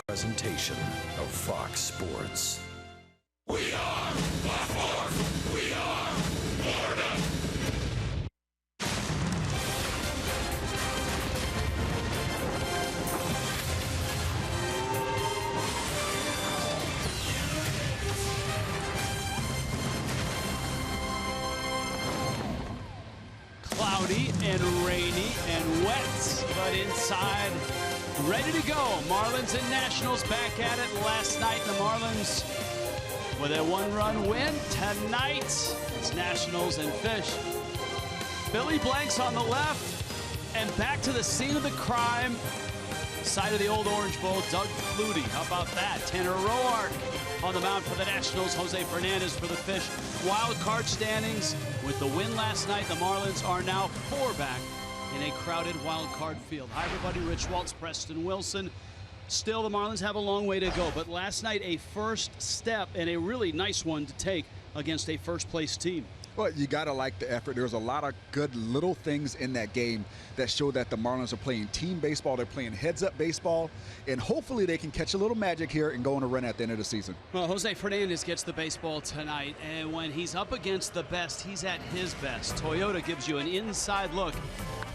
Presentation of Fox Sports. We are Baltimore. We are Florida. Cloudy and rainy and wet, but inside, ready to go. Marlins and Nationals back at it. Last night, the Marlins with a one-run win. Tonight, it's Nationals and Fish. Billy Blanks on the left, and back to the scene of the crime. Side of the old Orange Bowl, Doug Flutie. How about that? Tanner Roark on the mound for the Nationals. Jose Fernandez for the Fish. Wild card standings. With the win last night, the Marlins are now 4 back in a crowded wild card field. Hi, everybody. Rich Waltz, Preston Wilson. Still, the Marlins have a long way to go. But last night, a first step and a really nice one to take against a first-place team. Well, you got to like the effort. There's a lot of good little things in that game that show that the Marlins are playing team baseball. They're playing heads-up baseball, and hopefully they can catch a little magic here and go on a run at the end of the season. Well, Jose Fernandez gets the baseball tonight, and when he's up against the best, he's at his best. Toyota gives you an inside look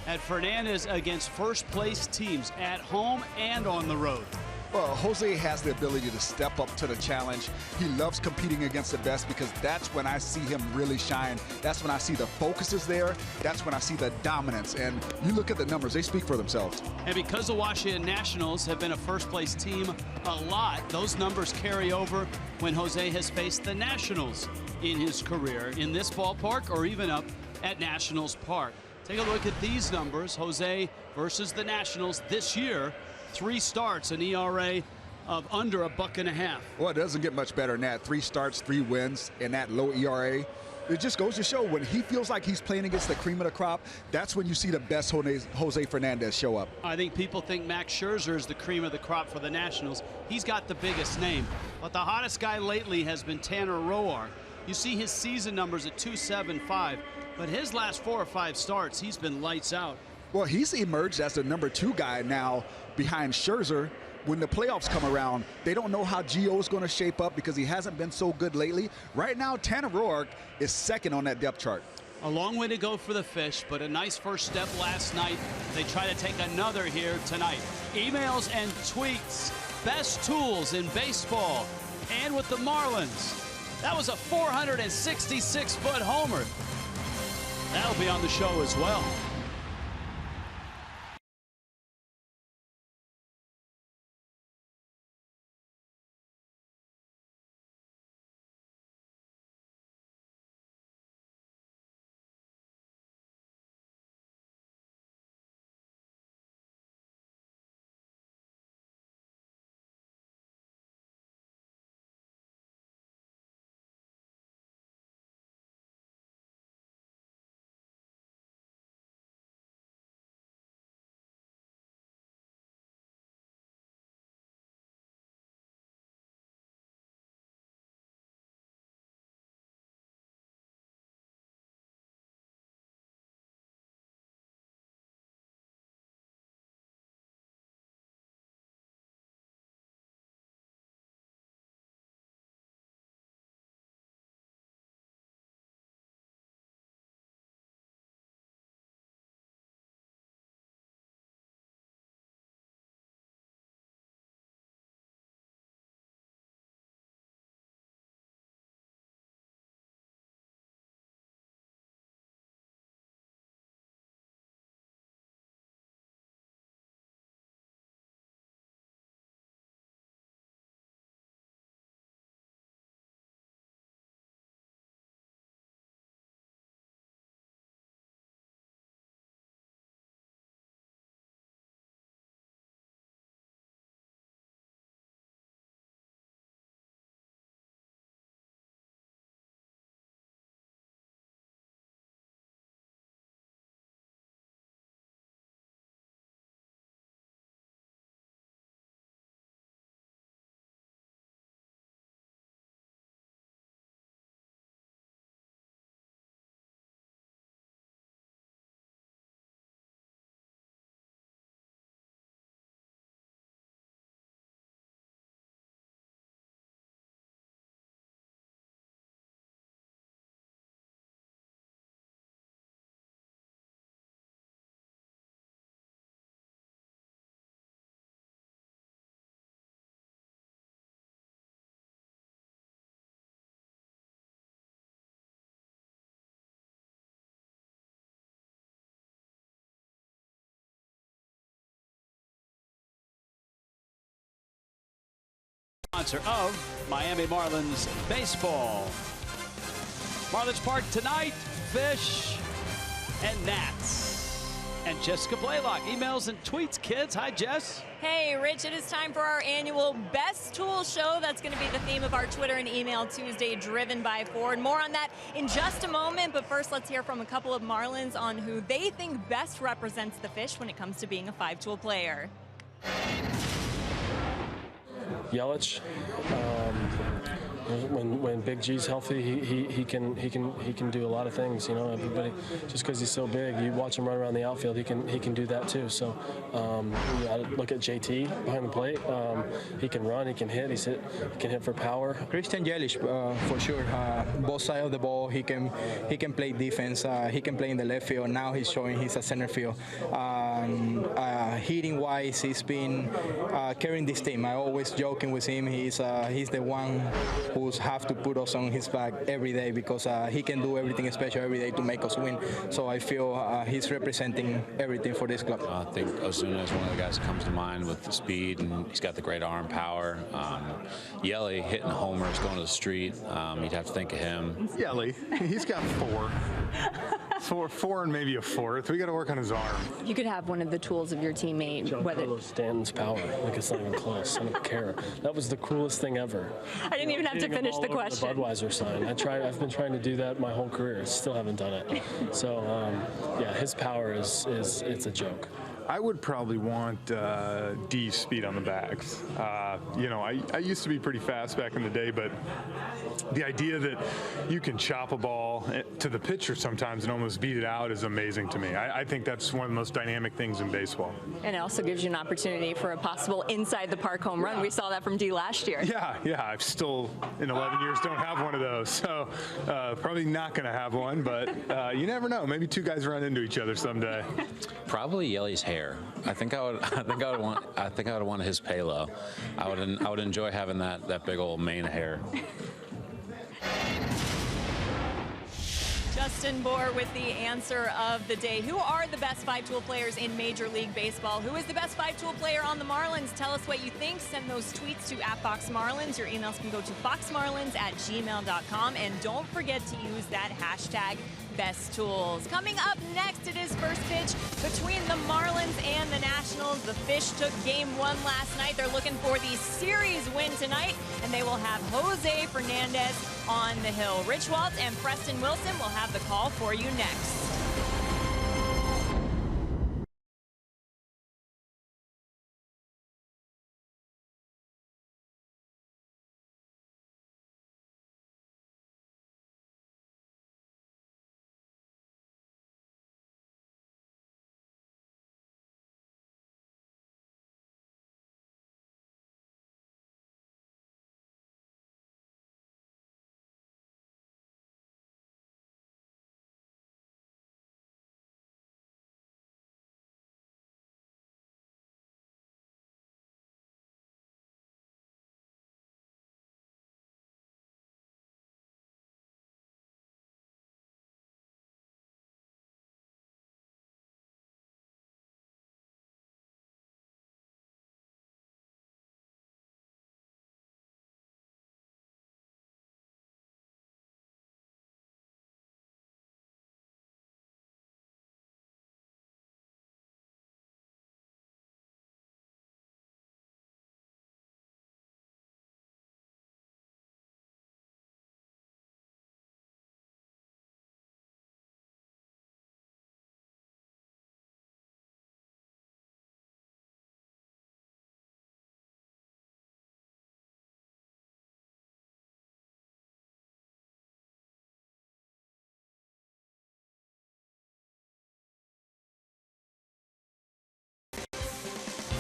at Fernandez against first-place teams at home and on the road. Well, Jose has the ability to step up to the challenge. He loves competing against the best because that's when I see him really shine. That's when I see the focus is there. That's when I see the dominance. And you look at the numbers, they speak for themselves. And because the Washington Nationals have been a first-place team a lot, those numbers carry over when Jose has faced the Nationals in his career in this ballpark or even up at Nationals Park. Take a look at these numbers. Jose versus the Nationals this year. 3 starts, an ERA of under $1.50. Well, it doesn't get much better than that. 3 starts, 3 wins, and that low ERA. It just goes to show when he feels like he's playing against the cream of the crop, that's when you see the best Jose Fernandez show up. I think people think Max Scherzer is the cream of the crop for the Nationals. He's got the biggest name. But the hottest guy lately has been Tanner Roark. You see his season numbers at 2.75, but his last 4 or 5 starts, he's been lights out. Well, he's emerged as the #2 guy now behind Scherzer. When the playoffs come around, they don't know how Gio's going to shape up because he hasn't been so good lately. Right now, Tanner Roark is second on that depth chart. A long way to go for the Fish, but a nice first step last night. They try to take another here tonight. Emails and tweets, best tools in baseball. And with the Marlins, that was a 466-foot homer. That'll be on the show as well. Sponsor of Miami Marlins baseball. Marlins Park tonight, Fish and Nats. And Jessica Blaylock, emails and tweets, kids. Hi, Jess. Hey, Rich, it is time for our annual Best Tool Show. That's going to be the theme of our Twitter and email Tuesday, driven by Ford. More on that in just a moment, but first let's hear from a couple of Marlins on who they think best represents the Fish when it comes to being a five-tool player. YELICH. When Big G's healthy, he can do a lot of things. You know, everybody, just because he's so big, you watch him run around the outfield, he can do that too. So I look at JT behind the plate. He can run, he can hit, he can hit for power. Christian Yelich, for sure. Both sides of the ball, he can play defense. He can play in the left field. Now he's showing he's a center field. Hitting wise, he's been carrying this team. I always joking with him. He's the one who's have to put us on his back every day because he can do everything special every day to make us win. So I feel he's representing everything for this club. I think OZUNA is one of the guys that comes to mind with the speed, and he's got the great arm power. Yeli hitting homers, going to the street. You'd have to think of him. Yeli, he's got four and maybe a fourth. We got to work on his arm. You could have one of the tools of your teammate. Giancarlo Stanton's power. Like, it's not even close. I don't care. That was the coolest thing ever. I didn't even have to finish the question. The Budweiser sign. I've been trying to do that my whole career. Still haven't done it. So yeah, his power it's a joke. I would probably want D's speed on the backs. You know, I used to be pretty fast back in the day, but the idea that you can chop a ball to the pitcher sometimes and almost beat it out is amazing to me. I think that's one of the most dynamic things in baseball. And it also gives you an opportunity for a possible inside the park home run. We saw that from D last year. Yeah, I've still, in 11 years, don't have one of those. So probably not going to have one, but you never know. Maybe two guys run into each other someday. Probably Yeli's hair. I think I would want his palo. I would enjoy having that big old mane of hair. Justin BOUR with the answer of the day. Who are the best five-tool players in Major League Baseball? Who is the best five-tool player on the Marlins? Tell us what you think. Send those tweets to @FoxMarlins. Your emails can go to foxmarlins@gmail.com. And don't forget to use that hashtag #BestTools. Coming up next, it is first pitch between the Marlins and the Nationals. The Fish took game 1 last night. They're looking for the series win tonight, and they will have Jose Fernandez on the hill. Rich Waltz and Preston Wilson will have the call for you next.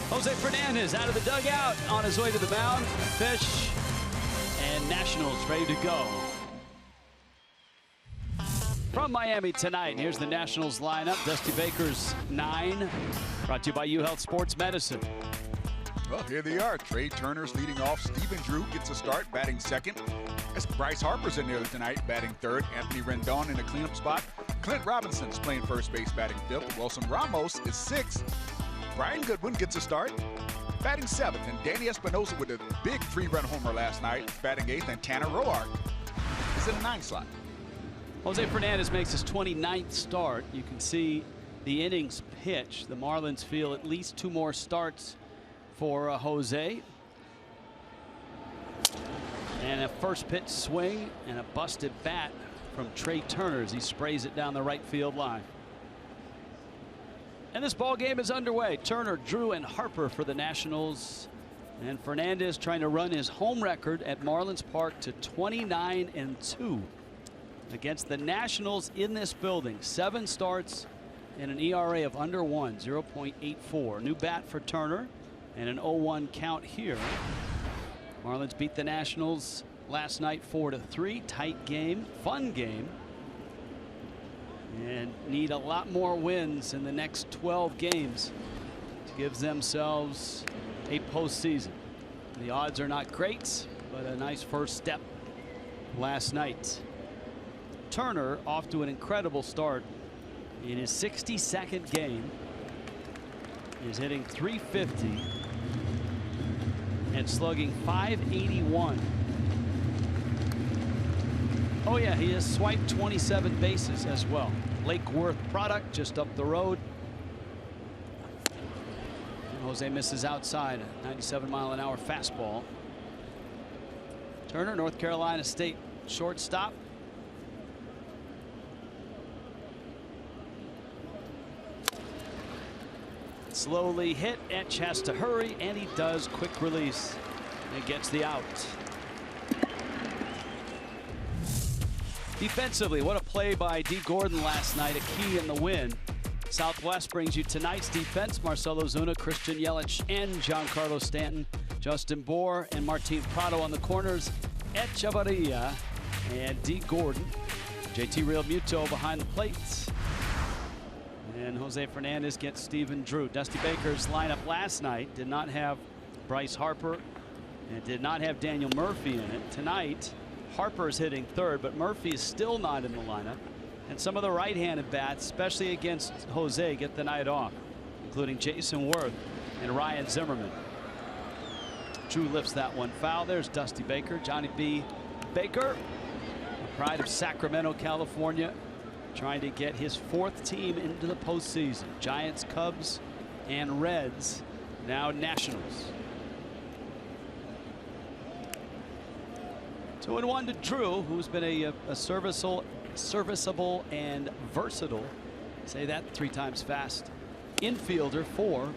Jose Fernandez out of the dugout on his way to the mound. Fish and Nationals ready to go. From Miami tonight, here's the Nationals lineup. Dusty Baker's 9. Brought to you by UHealth Sports Medicine. Well, here they are. Trey Turner's leading off. Stephen Drew gets a start, batting second. As Bryce Harper's in there tonight, batting third. Anthony Rendon in the cleanup spot. Clint Robinson's playing first base, batting fifth. Wilson Ramos is sixth. Brian Goodwin gets a start, batting 7th, and Danny Espinosa with a big 3-run homer last night, batting 8th, and Tanner Roark is in the 9th slot. Jose Fernandez makes his 29th start. You can see the innings pitch. The Marlins feel at least 2 more starts for Jose. And a first pitch swing and a busted bat from Trey Turner as he sprays it down the right field line. And this ball game is underway. Turner, Drew, and Harper for the Nationals. And Fernandez trying to run his home record at Marlins Park to 29-2 against the Nationals in this building. 7 starts and an ERA of under 1, 0.84. New bat for Turner and an 0-1 count here. Marlins beat the Nationals last night 4-3. Tight game, fun game, and need a lot more wins in the next 12 games to give themselves a postseason. The odds are not great, but a nice first step last night. Turner off to an incredible start in his 62nd game. He's hitting .350 and slugging .581. Oh yeah, he has swiped 27 bases as well. Lake Worth product just up the road. And Jose misses outside, a 97-mile-an-hour fastball. Turner, North Carolina State shortstop. Slowly hit. Etch has to hurry, and he does. Quick release and gets the out. Defensively, what a play by D. Gordon last night, a key in the win. Southwest brings you tonight's defense. Marcell Ozuna, Christian Yelich, and Giancarlo Stanton. Justin BOUR and Martin Prado on the corners. Echevarria and D. Gordon. JT Realmuto behind the plate. And Jose Fernandez gets Stephen Drew. Dusty Baker's lineup last night did not have Bryce Harper and did not have Daniel Murphy in it. Tonight, Harper's hitting third, but Murphy is still not in the lineup. And some of the right-handed bats, especially against Jose, get the night off, including Jason Worth and Ryan Zimmerman. Drew lifts that one foul. There's Dusty Baker, Johnny B. Baker, the pride of Sacramento, California, trying to get his 4th team into the postseason. Giants, Cubs, and Reds, now Nationals. 2-1 to Drew, who's been a serviceable and versatile, say that 3 times fast, infielder for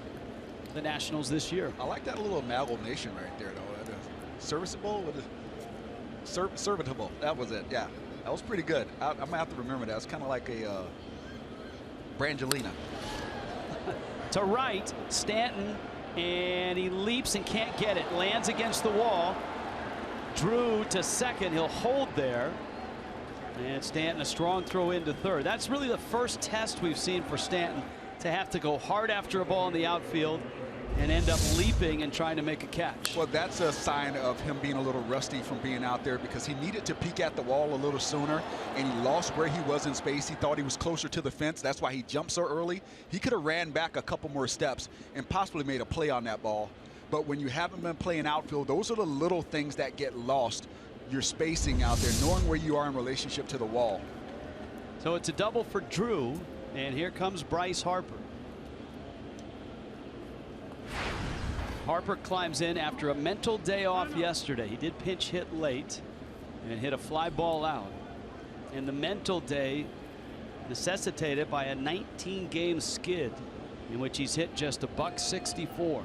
the Nationals this year. I like that little amalgamation right there, though. Serviceable with serviceable. That was it. Yeah, that was pretty good. I'm gonna have to remember that. It's kind of like a Brangelina. To right, Stanton, and he leaps and can't get it. Lands against the wall. Drew to second. He'll hold there. And Stanton a strong throw into third. That's really the first test we've seen for Stanton, to have to go hard after a ball in the outfield and end up leaping and trying to make a catch. Well, that's a sign of him being a little rusty from being out there, because he needed to peek at the wall a little sooner, and he lost where he was in space. He thought he was closer to the fence. That's why he jumped so early. He could have ran back a couple more steps and possibly made a play on that ball. But when you haven't been playing outfield, those are the little things that get lost. Your spacing out there, knowing where you are in relationship to the wall. So it's a double for Drew, and here comes Bryce Harper. Harper climbs in after a mental day off yesterday. He did pinch hit late and hit a fly ball out. And the mental day necessitated by a 19-game skid in which he's hit just a .164.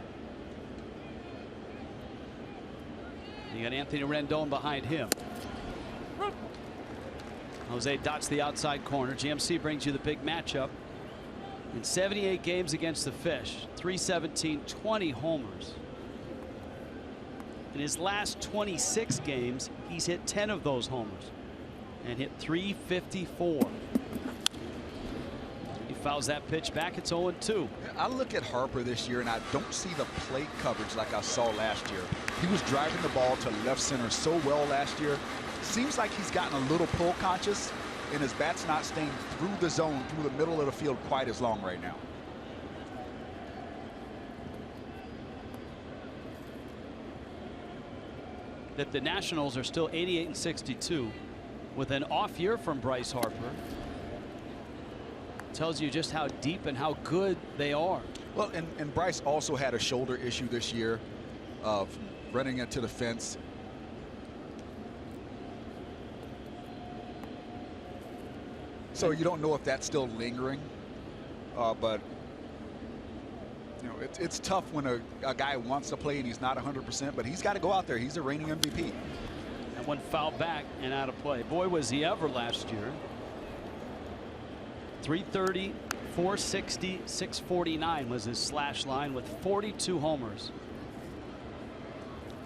You got Anthony Rendon behind him. Jose dots the outside corner. GMC brings you the big matchup. In 78 games against the Fish, 317, 20 homers. In his last 26 games, he's hit 10 of those homers and hit .354. He fouls that pitch back. It's 0-2. I look at Harper this year, and I don't see the plate coverage like I saw last year. He was driving the ball to left center so well last year. Seems like he's gotten a little pull conscious, and his bat's not staying through the zone, through the middle of the field quite as long right now. that the Nationals are still 88-62 with an off year from Bryce Harper. Tells you just how deep and how good they are. Well, and Bryce also had a shoulder issue this year of running into the fence. So you don't know if that's still lingering, but you know it's tough when a guy wants to play and he's not 100%, but he's got to go out there. He's a reigning MVP. And one foul back and out of play. Boy, was he ever last year. 330, 460, 649 was his slash line with 42 homers.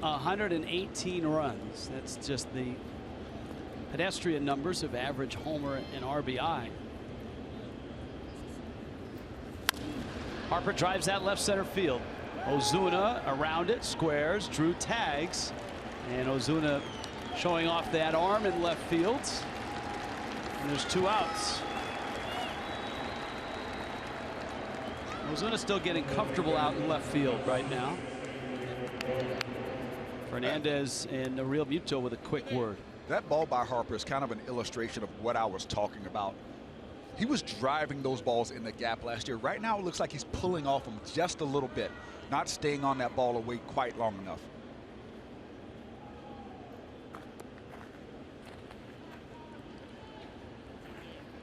118 runs. That's just the pedestrian numbers of average homer and RBI. Harper drives that left center field. Ozuna around it, squares, Drew tags, and Ozuna showing off that arm in left field. And there's 2 outs. Ozuna's still getting comfortable out in left field right now. Fernandez and Real Muto with a quick word. That ball by Harper is kind of an illustration of what I was talking about. He was driving those balls in the gap last year. Right now it looks like he's pulling off them just a little bit, not staying on that ball away quite long enough.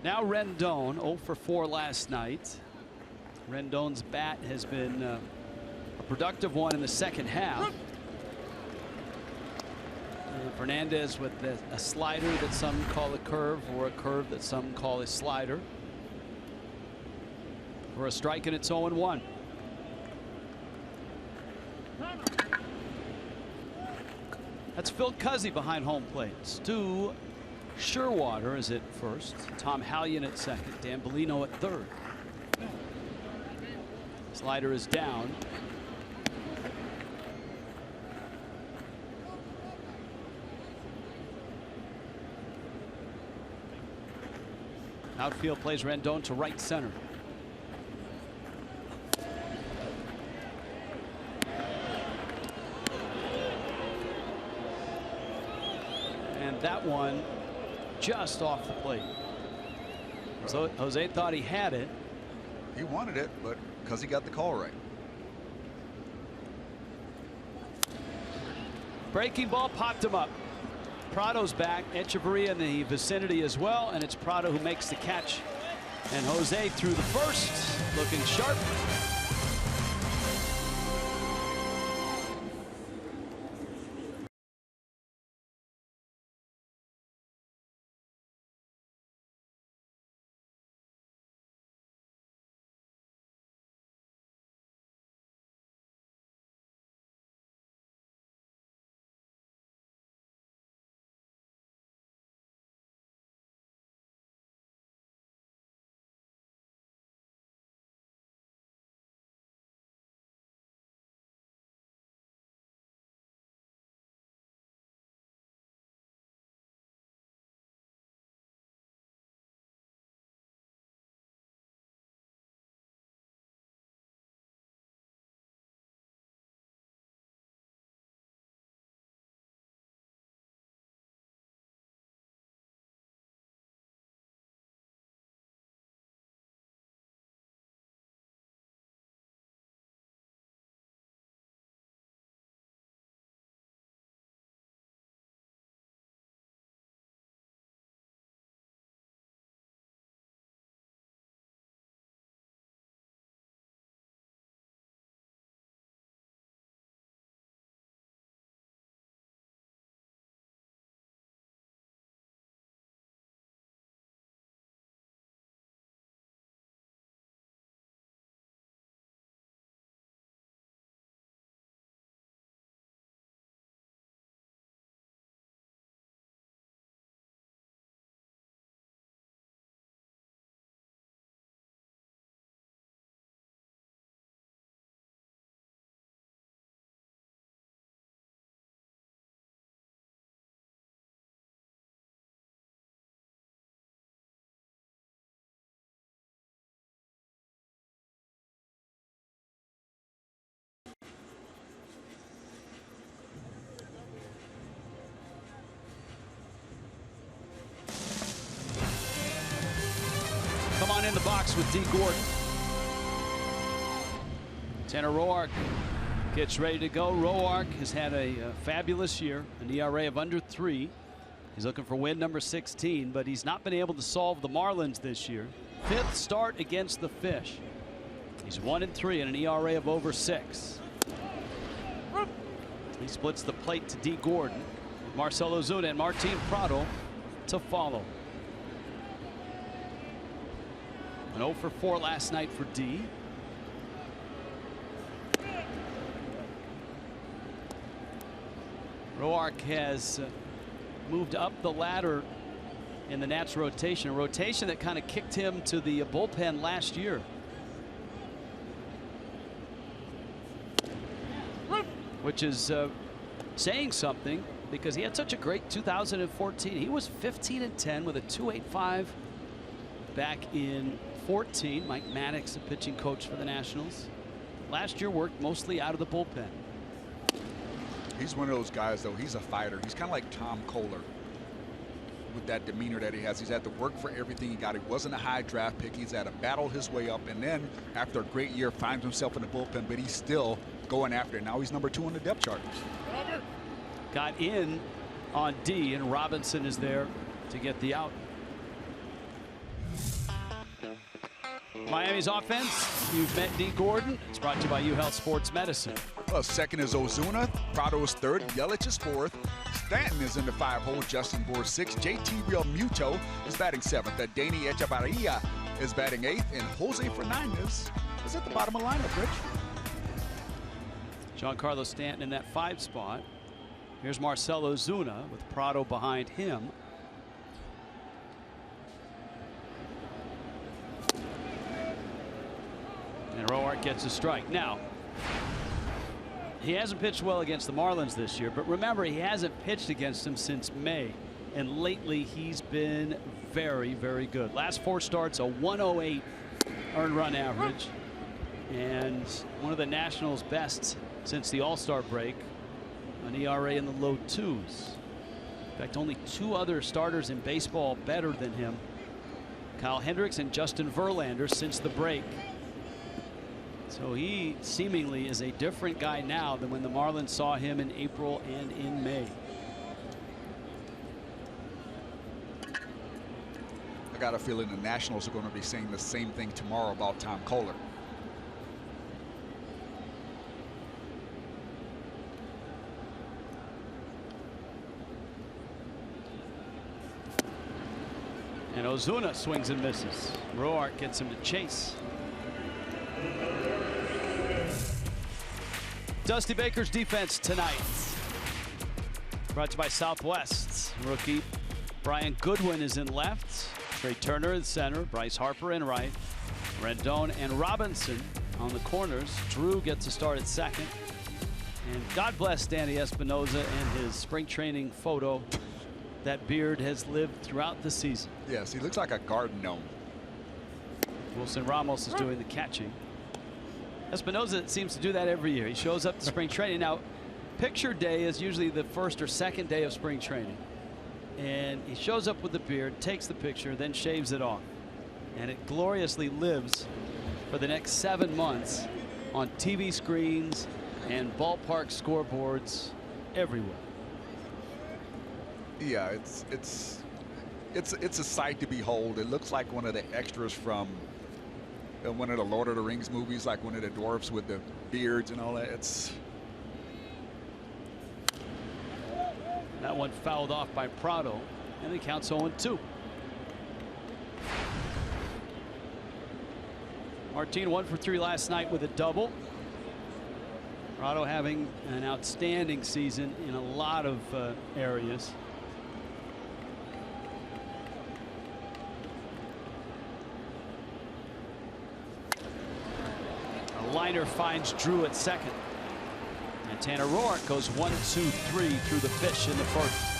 Now Rendon, 0 for 4 last night. Rendon's bat has been a productive one in the second half. Fernandez with a slider that some call a curve, or a curve that some call a slider. For a strike, and it's 0-1. That's Phil Cuzzy behind home plate. Stu Sherwater is at first. Tom Hallion at second. Dan Bellino at third. Slider is down. Outfield plays Rendon to right center. And that one just off the plate. So Jose thought he had it. He wanted it, but because he got the call right. Breaking ball popped him up. Prado's back. Echeverria in the vicinity as well, and it's Prado who makes the catch. And Jose through the first, looking sharp. in the box with D. Gordon. Tanner Roark gets ready to go. Roark has had a fabulous year, an ERA of under 3. He's looking for win number 16, but he's not been able to solve the Marlins this year. 5th start against the Fish. He's 1-3 and an ERA of over 6. He splits the plate to D. Gordon. Marcell Ozuna and Martin Prado to follow. An 0 for 4 last night for D. Roark has moved up the ladder in the Nats rotation, a rotation that kind of kicked him to the bullpen last year. Which is saying something, because he had such a great 2014. He was 15-10 with a 2.85 back in 14. Mike Maddox, a pitching coach for the Nationals. Last year worked mostly out of the bullpen. He's one of those guys, though. He's a fighter. He's kind of like Tom Kohler with that demeanor that he has. He's had to work for everything he got. He wasn't a high draft pick. He's had to battle his way up, and then after a great year finds himself in the bullpen, but he's still going after it. Now he's number 2 on the depth chart. Got in on D, and Robinson is there to get the out. Miami's offense, you've met D. Gordon. It's brought to you by UHealth Sports Medicine. Well, second is Ozuna. Prado is third. Yelich is fourth. Stanton is in the 5-hole. Justin Bour 6th. JT Realmuto is batting 7th. Danny Echevarria is batting 8th. And Jose Fernandez is at the bottom of the lineup, Rich. Giancarlo Stanton in that 5 spot. Here's Marcell Ozuna with Prado behind him. And Roark gets a strike. Now, he hasn't pitched well against the Marlins this year, but remember, he hasn't pitched against them since May. And lately, he's been very, very good. Last 4 starts, a 108 earned run average. And one of the Nationals' best since the All-Star break. An ERA in the low 2s. In fact, only 2 other starters in baseball better than him. Kyle Hendricks and Justin Verlander since the break. So he seemingly is a different guy now than when the Marlins saw him in April and in May. I got a feeling the Nationals are going to be saying the same thing tomorrow about Tom Kohler. And Ozuna swings and misses. Roark gets him to chase. Dusty Baker's defense tonight. Brought to you by Southwest. Rookie Brian Goodwin is in left. Trey Turner in center. Bryce Harper in right. Rendon and Robinson on the corners. Drew gets a start at second. And God bless Danny Espinoza and his spring training photo. That beard has lived throughout the season. Yes, he looks like a garden gnome. Wilson Ramos is doing the catching. Espinoza seems to do that every year. He shows up to spring training. Now, picture day is usually the 1st or 2nd day of spring training. And he shows up with the beard, takes the picture, then shaves it off. And it gloriously lives for the next 7 months on TV screens and ballpark scoreboards everywhere. Yeah, it's a sight to behold. It looks like one of the extras from one of the Lord of the Rings movies, like one of the dwarfs with the beards and all that. That one fouled off by Prado, and it counts 0-2. Martin 1 for 3 last night with a double. Prado having an outstanding season in a lot of areas. A liner finds Drew at second. And Tanner Roark goes 1, 2, 3 through the Fish in the 1st.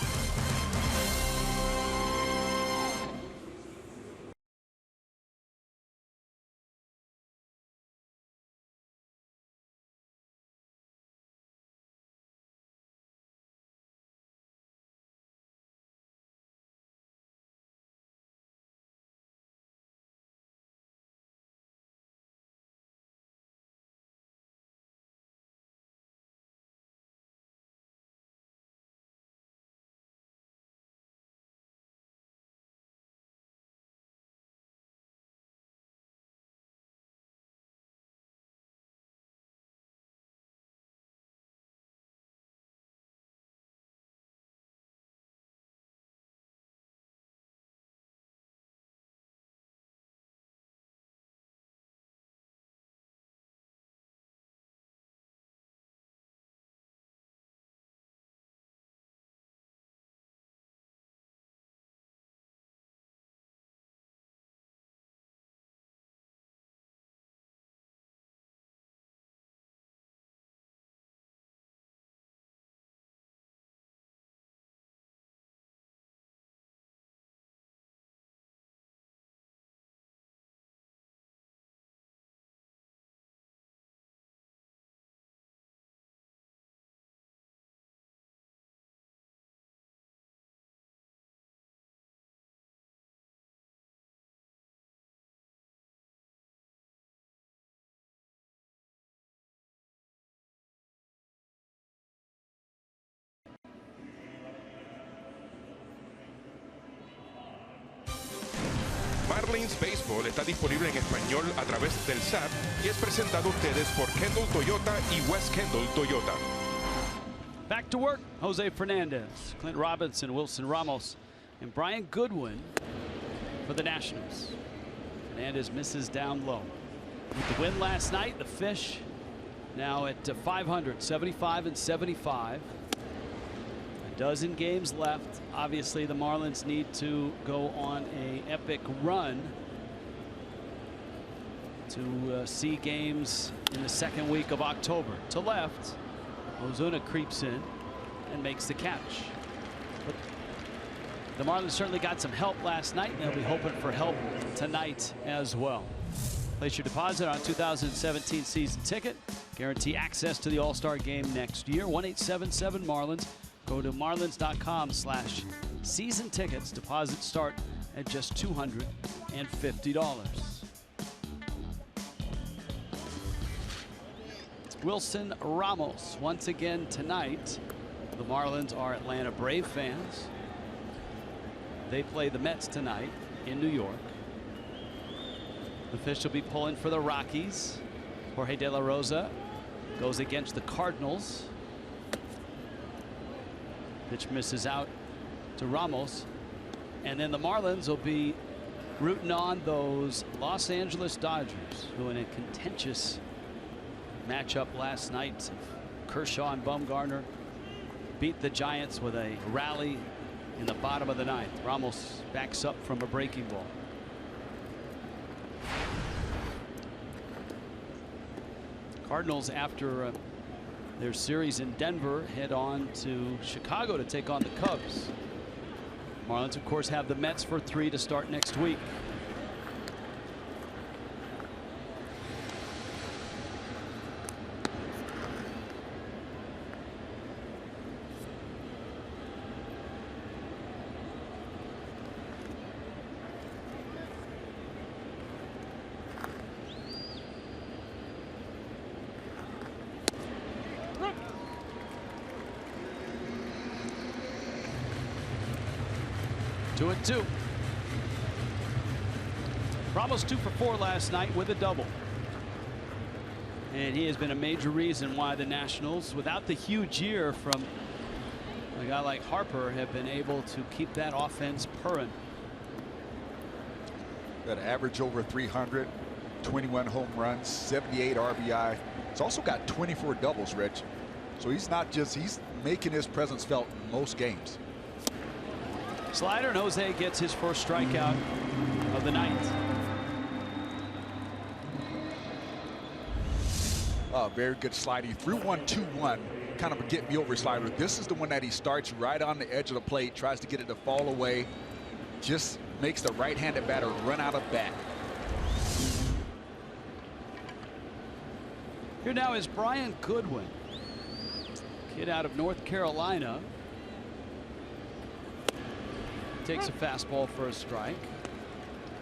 Marlins Baseball está disponible en español a través del SAP y es presentado a ustedes por Kendall Toyota y West Kendall Toyota. Back to work. Jose Fernandez, Clint Robinson, Wilson Ramos, and Brian Goodwin for the Nationals. Fernandez misses down low. With the win last night, the Fish now at 500, 75 and 75. A dozen games left. Obviously, the Marlins need to go on an epic run to see games in the second week of October. To left, OZUNA creeps in and makes the catch. But the Marlins certainly got some help last night, and they'll be hoping for help tonight as well. Place your deposit on 2017 season ticket. Guarantee access to the All-Star game next year. 1-877 Marlins. Go to marlins.com/season tickets. Deposits start at just $250. Wilson Ramos once again tonight. The Marlins are Atlanta Brave fans. They play the Mets tonight in New York. The Fish will be pulling for the Rockies. Jorge De La Rosa goes against the Cardinals. Pitch misses out to Ramos. And then the Marlins will be rooting on those Los Angeles Dodgers, who in a contentious matchup last night, Kershaw and Bumgarner beat the Giants with a rally in the bottom of the ninth. Ramos backs up from a breaking ball. Cardinals, after their series in Denver, head on to Chicago to take on the Cubs. Marlins, of course, have the Mets for 3 to start next week. Two and two. Ramos 2 for 4 last night with a double. And he has been a major reason why the Nationals, without the huge year from a guy like Harper, have been able to keep that offense purring. That average over 300, 21 home runs, 78 RBI. He's also got 24 doubles, Rich. So he's not just, he's making his presence felt in most games. Slider, and Jose gets his first strikeout of the night. Very good slide. He threw 1-2-1, kind of a get me over slider. This is the one that he starts right on the edge of the plate, tries to get it to fall away, just makes the right-handed batter run out of bat. Here now is Brian Goodwin, kid out of North Carolina. Takes a fastball for a strike.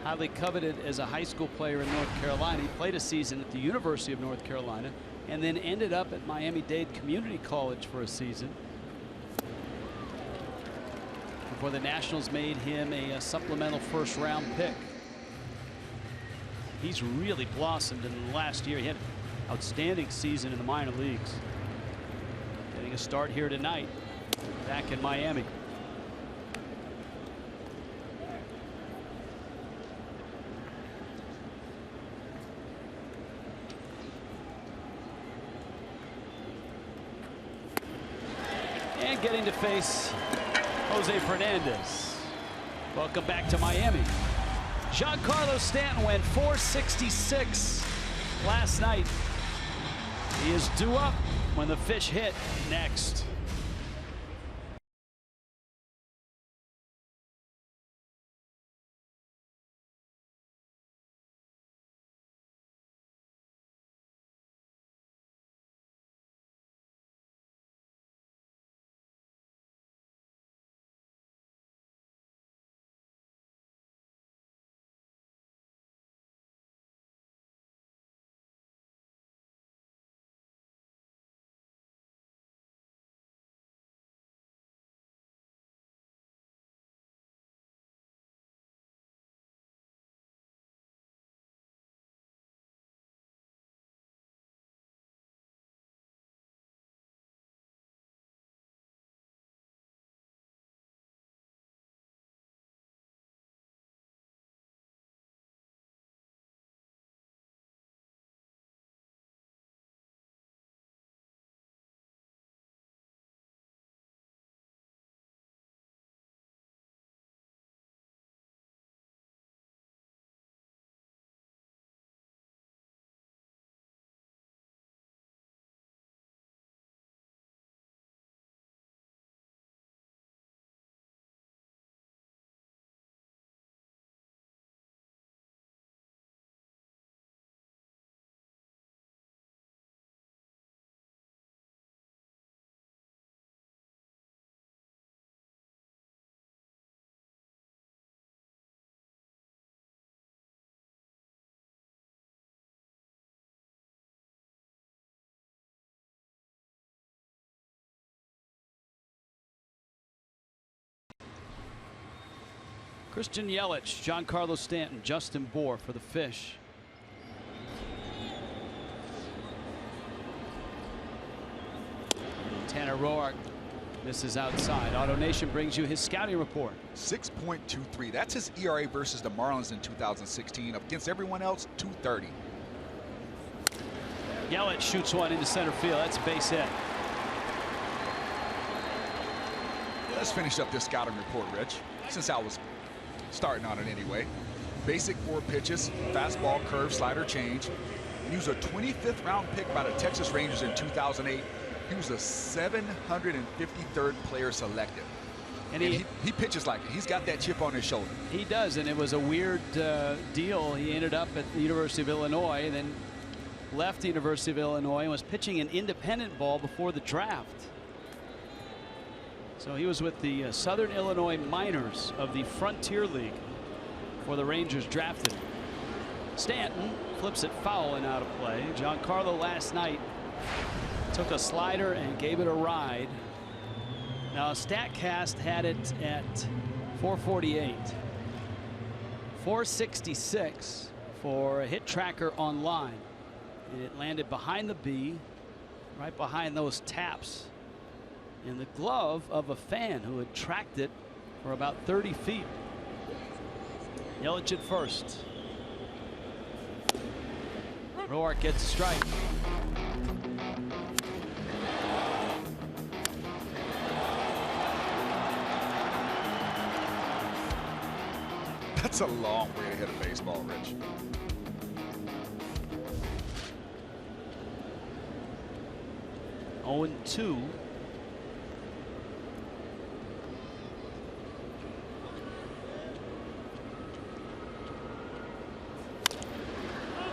Highly coveted as a high school player in North Carolina. He played a season at the University of North Carolina and then ended up at Miami-Dade Community College for a season before the Nationals made him a supplemental first-round pick. He's really blossomed in the last year. He had an outstanding season in the minor leagues. Getting a start here tonight back in Miami. And getting to face Jose Fernandez. Welcome back to Miami. Giancarlo Stanton went .466 last night. He is due up when the Fish hit next. Christian Yelich, Giancarlo Stanton, Justin Bour for the Fish. Tanner Roark misses outside. AutoNation brings you his scouting report. 6.23. That's his ERA versus the Marlins in 2016. Against everyone else, 230. Yelich shoots one into center field. That's a base hit. Let's finish up this scouting report, Rich, since I was starting on it anyway. Basic 4 pitches, fastball, curve, slider, change. He was a 25th round pick by the Texas Rangers in 2008. He was a 753rd player selected. And he pitches like it. He's got that chip on his shoulder. He does, and it was a weird deal. He ended up at the University of Illinois, and then left the University of Illinois and was pitching an independent ball before the draft. So he was with the Southern Illinois Miners of the Frontier League before the Rangers drafted him. Stanton flips it foul and out of play. Giancarlo last night took a slider and gave it a ride. Now StatCast had it at 448. 466 for a hit tracker online. And it landed behind the B, right behind those taps, in the glove of a fan who had tracked it for about 30 feet. Yelich at first. Roark gets a strike. That's a long way to hit a baseball, Rich. Oh, 2.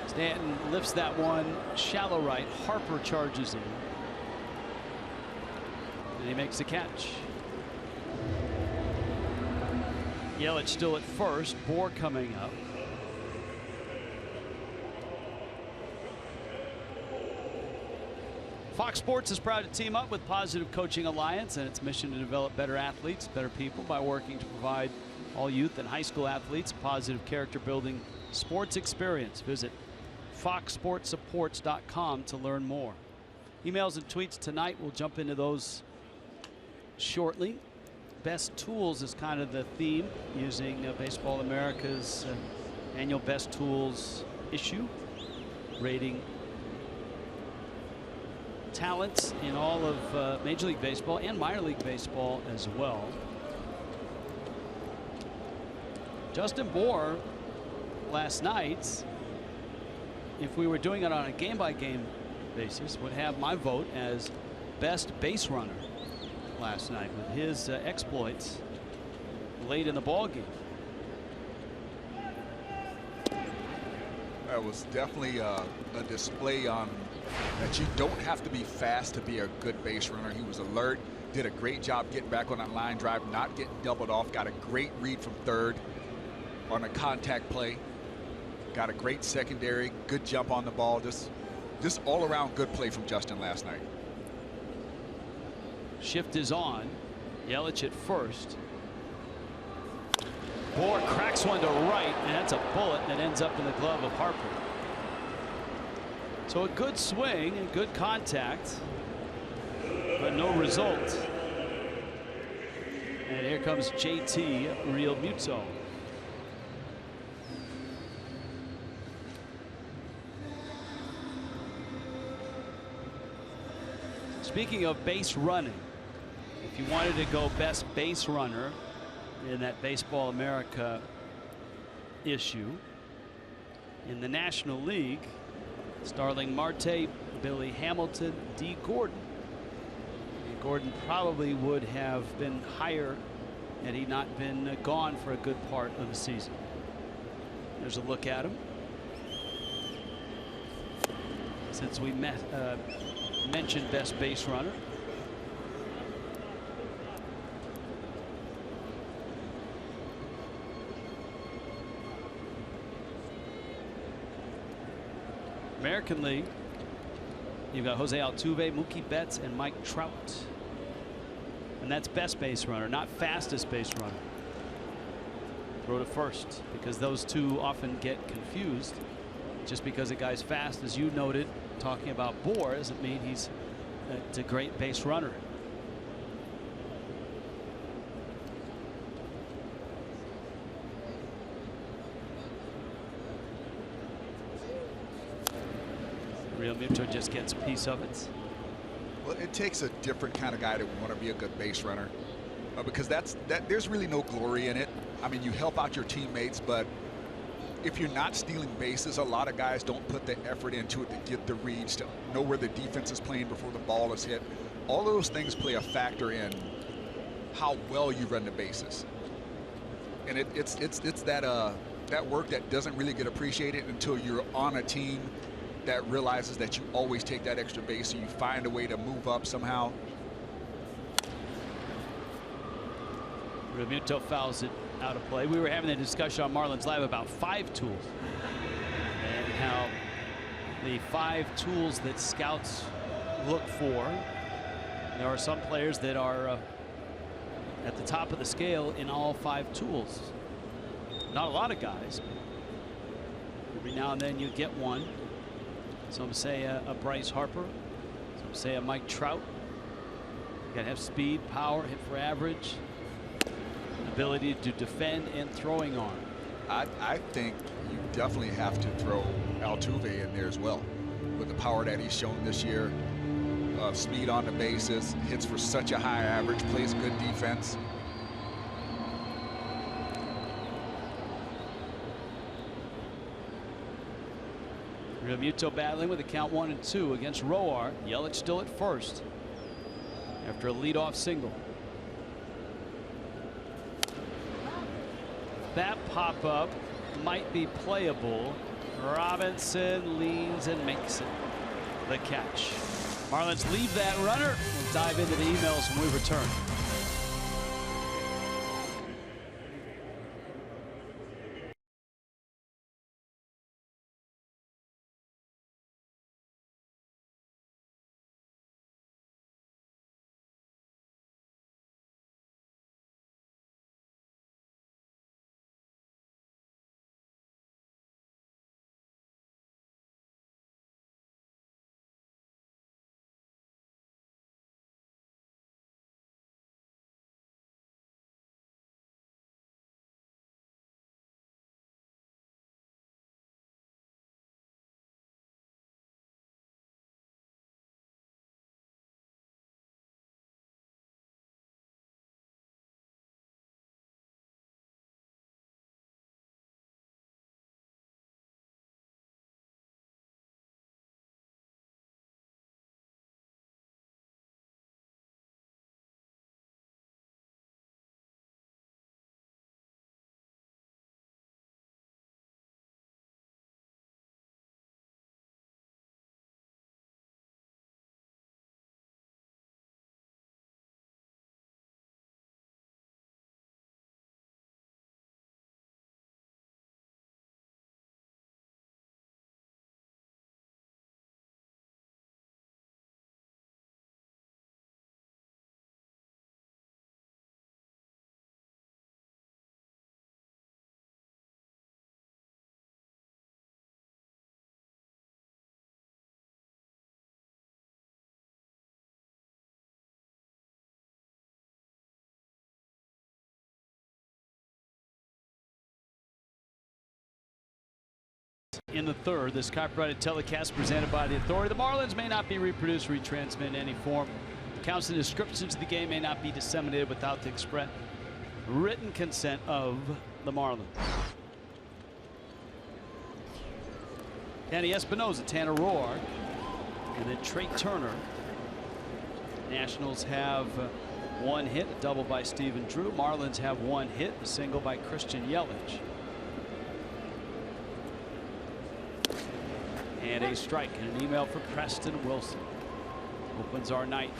Stanton lifts that one shallow right. Harper charges in. And he makes the catch. Yelich still at first. Bour coming up. Fox Sports is proud to team up with Positive Coaching Alliance and its mission to develop better athletes, better people by working to provide all youth and high school athletes a positive character building sports experience. Visit foxsportsupports.com to learn more. Emails and tweets tonight. We'll jump into those shortly. Best tools is kind of the theme, using Baseball America's annual Best Tools issue, rating talents in all of Major League Baseball and minor league baseball as well. Justin Bour last night, if we were doing it on a game-by-game basis, would have my vote as best base runner last night with his exploits late in the ball game. That was definitely a display on that you don't have to be fast to be a good base runner. He was alert, did a great job getting back on that line drive, not getting doubled off, got a great read from third on a contact play, got a great secondary, good jump on the ball. Just all around good play from Justin last night. Shift is on. Yelich at first. Bour cracks one to right, and that's a bullet that ends up in the glove of Harper. So a good swing and good contact, but no result. And here comes JT Realmuto. Speaking of base running, if you wanted to go best base runner in that Baseball America issue, in the National League, Starling Marte, Billy Hamilton, D. Gordon. And Gordon probably would have been higher had he not been gone for a good part of the season. There's a look at him. Since we mentioned best base runner. American League, you've got Jose Altuve, Mookie Betts, and Mike Trout. And that's best base runner, not fastest base runner. throw to first, because those two often get confused. Just because a guy's fast, as you noted, talking about BOUR, doesn't mean he's a great base runner. Realmuto just gets a piece of it. Well, it takes a different kind of guy to want to be a good base runner, because there's really no glory in it. I mean, you help out your teammates, but if you're not stealing bases, a lot of guys don't put the effort into it to get the reads, to know where the defense is playing before the ball is hit. All of those things play a factor in how well you run the bases. And it's that work that doesn't really get appreciated until you're on a team that realizes that you always take that extra base, so you find a way to move up somehow. Realmuto fouls it out of play. We were having a discussion on Marlins Live about 5 tools and how the 5 tools that scouts look for. There are some players that are at the top of the scale in all 5 tools. Not a lot of guys. Every now and then you get one. Some say a Bryce Harper. Some say a Mike Trout. You gotta have speed, power, hit for average, ability to defend, and throwing arm. I think you definitely have to throw Altuve in there as well, with the power that he's shown this year. Speed on the bases, hits for such a high average, plays good defense. Realmuto battling with a count 1-2 against ROARK. Yelich still at first after a leadoff single. That pop-up might be playable. Robinson leans and makes it the catch. Marlins leave that runner. We'll dive into the emails when we return. In the third, this copyrighted telecast presented by the Authority. The Marlins may not be reproduced, retransmitted in any form. Accounts and descriptions of the game may not be disseminated without the express written consent of the Marlins. Danny Espinosa, Tanner Roark, and then Trey Turner. Nationals have 1 hit, a double by Stephen Drew. Marlins have 1 hit, a single by Christian Yelich. And a strike and an email for Preston Wilson. Opens our night.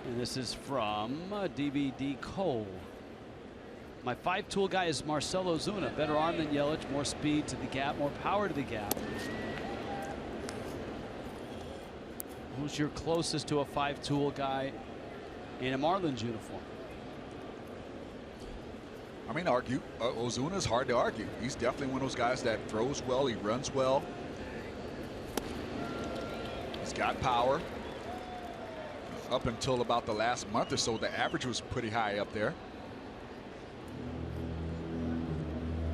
And this is from DVD Cole. My 5-tool guy is Marcell Ozuna. Better arm than Yelich, more speed to the gap, more power to the gap. Who's your closest to a 5-tool guy in a Marlins uniform? I mean, argue. Ozuna is hard to argue. He's definitely one of those guys that throws well. He runs well. He's got power. Up until about the last month or so, the average was pretty high up there.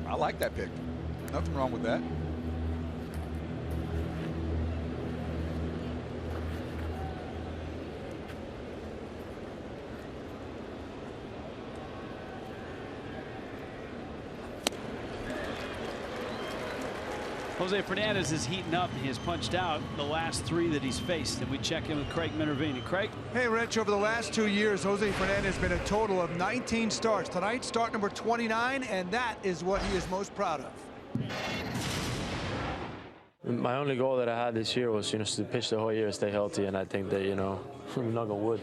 I like that pick. Nothing wrong with that. Jose Fernandez is heating up. He has punched out the last 3 that he's faced, and we check in with Craig Minervini. Craig? Hey, Rich, over the last 2 years, Jose Fernandez has been a total of 19 starts. Tonight, start number 29, and that is what he is most proud of. My only goal that I had this year was, to pitch the whole year and stay healthy, and I think that, knock on wood,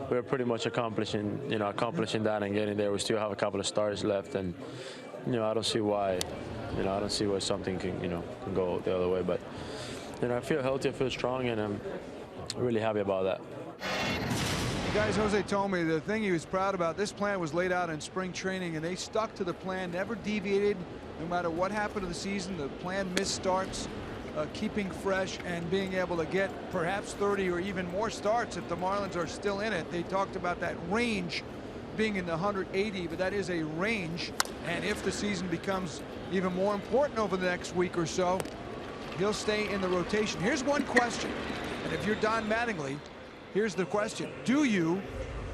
we're pretty much accomplishing that and getting there. We still have a couple of starts left, and, I don't see why. I don't see why something can go the other way. But, I feel healthy, I feel strong, and I'm really happy about that. Guys, Jose told me the thing he was proud about, this plan was laid out in spring training, and they stuck to the plan, never deviated, no matter what happened to the season. The plan missed starts, keeping fresh, and being able to get perhaps 30 or even more starts if the Marlins are still in it. They talked about that range being in the 180, but that is a range, and if the season becomes even more important over the next week or so, he'll stay in the rotation. Here's one question, and if you're Don Mattingly, here's the question. Do you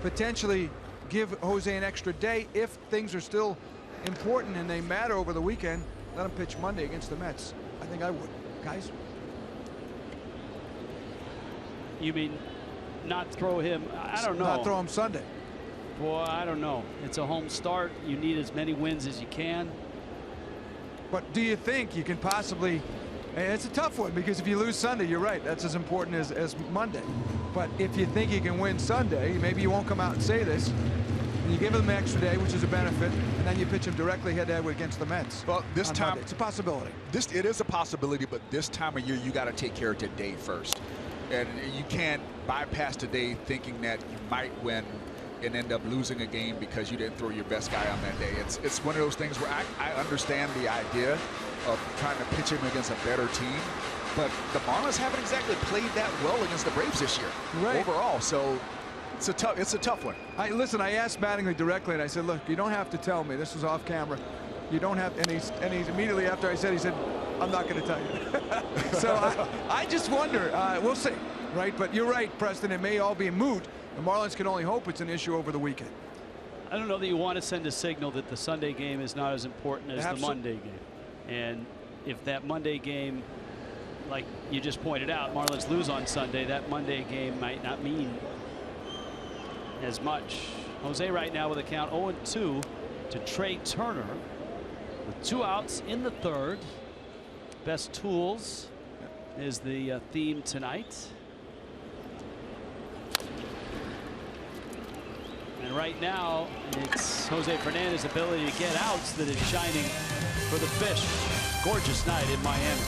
potentially give Jose an extra day if things are still important and they matter over the weekend? Let him pitch Monday against the Mets. I think I would. Guys? You mean not throw him? I don't know. Not throw him Sunday. Boy, I don't know. It's a home start. You need as many wins as you can. But do you think you can possibly, and it's a tough one because if you lose Sunday, you're right, that's as important as Monday. But if you think you can win Sunday, maybe you won't come out and say this, and you give him an extra day, which is a benefit, and then you pitch him directly head-to-head against the Mets. Well, this time, Monday. It's a possibility. It is a possibility, but this time of year, you got to take care of today first. And you can't bypass today thinking that you might win and end up losing a game because you didn't throw your best guy on that day. It's one of those things where I understand the idea of trying to pitch him against a better team, but the Marlins haven't exactly played that well against the Braves this year overall. So it's a tough one. Listen, I asked Mattingly directly, and I said, look, you don't have to tell me. This was off camera. You don't have, and he's immediately after I said, he said, I'm not going to tell you. So I just wonder. We'll see, right? But you're right, Preston. It may all be moot. The Marlins can only hope it's an issue over the weekend. I don't know that you want to send a signal that the Sunday game is not as important as the Monday game. And if that Monday game, like you just pointed out, Marlins lose on Sunday, that Monday game might not mean as much. Jose right now with a count 0-2 to Trey Turner with 2 outs in the 3rd. Best tools is the theme tonight. And right now, it's Jose Fernandez's ability to get outs that is shining for the Fish. Gorgeous night in Miami.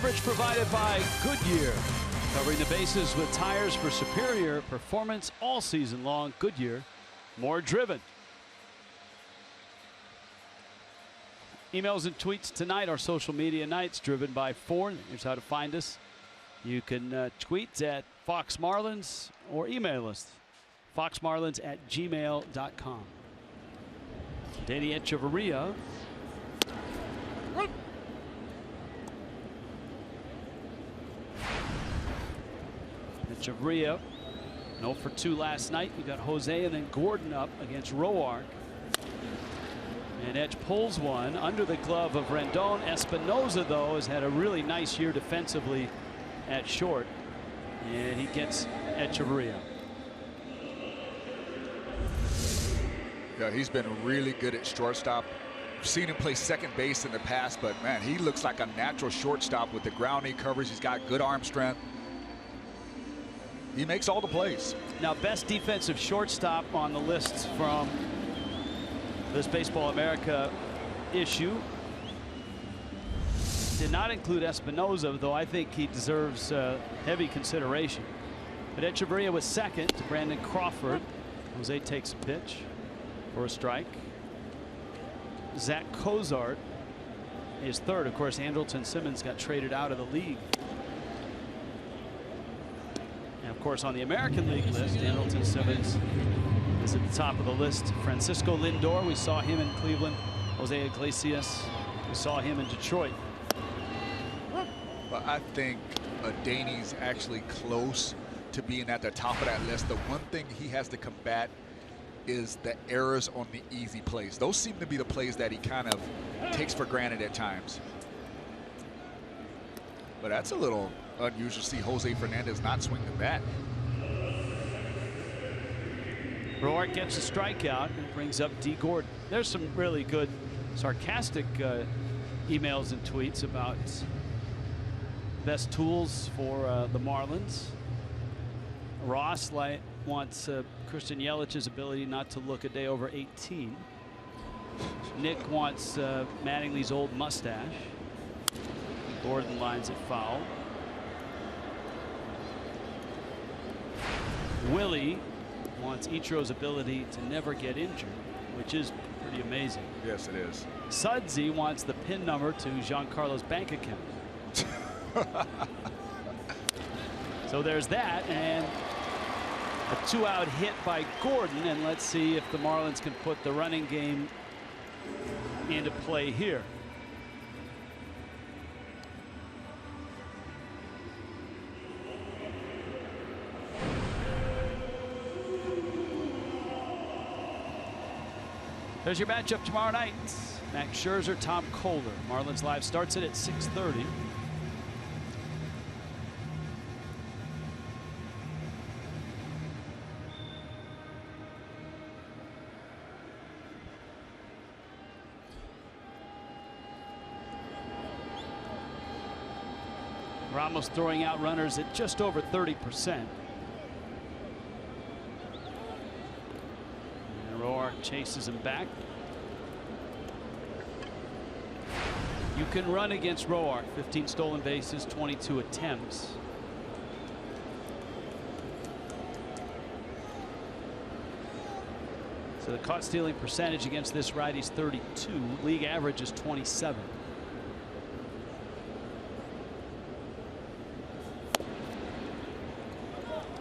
Beverage provided by Goodyear. Covering the bases with tires for superior performance all season long. Goodyear, more driven. Emails and tweets tonight, our social media nights driven by Ford. Here's how to find us. You can tweet at Fox Marlins or email us, foxmarlins@gmail.com. Danny Echeverria. Echeverria, 0 for 2 last night. You got Jose and then Gordon up against ROARK. And Edge pulls one under the glove of Rendon. Espinosa, though, has had a really nice year defensively at short. And he gets Echeverria. Yeah, he's been really good at shortstop. I've seen him play second base in the past, but man, he looks like a natural shortstop with the grounding coverage. He's got good arm strength. He makes all the plays. Now, best defensive shortstop on the list from this Baseball America issue did not include Espinosa, though I think he deserves heavy consideration. But Echeverria was second to Brandon Crawford. Jose takes a pitch for a strike. Zach Cozart is third. Of course, Andrelton Simmons got traded out of the league. And of course, on the American League list, Andrelton Simmons is at the top of the list. Francisco Lindor, we saw him in Cleveland. Jose Iglesias, we saw him in Detroit. Well, I think Danny's actually close to being at the top of that list. The one thing he has to combat is the errors on the easy plays. Those seem to be the plays that he kind of takes for granted at times. But that's a little unusual to see Jose Fernandez not swing the bat. ROARK gets a strikeout and brings up D. Gordon. There's some really good sarcastic emails and tweets about best tools for the Marlins. Ross wants Christian Yelich's ability not to look a day over 18. Nick wants Mattingly's old mustache. Gordon lines it foul. Willie wants Ichiro's ability to never get injured, which is pretty amazing. Yes, it is. Sudsy wants the PIN number to Giancarlo's bank account. So there's that, and a 2-out hit by Gordon, and let's see if the Marlins can put the running game into play here. There's your matchup tomorrow night. Max Scherzer, Tom Kohler. Marlins Live starts it at 6:30. Ramos throwing out runners at just over 30%. ROARK chases him back. You can run against ROARK. 15 stolen bases, 22 attempts. So the caught stealing percentage against this righty is 32. League average is 27.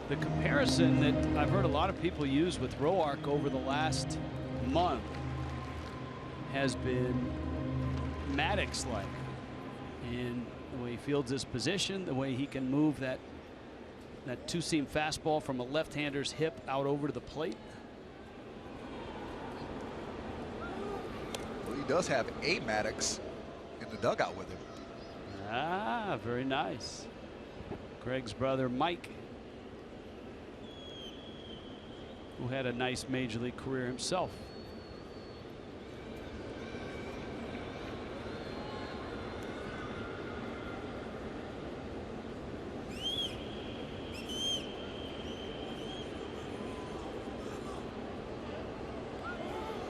The comparison that I've heard a lot of people use with ROARK over the last month has been Maddox-like in the way he fields his position, the way he can move that two-seam fastball from a left-hander's hip out over to the plate. Well, he does have a Maddox in the dugout with him. Ah, very nice. Greg's brother Mike, who had a nice major league career himself.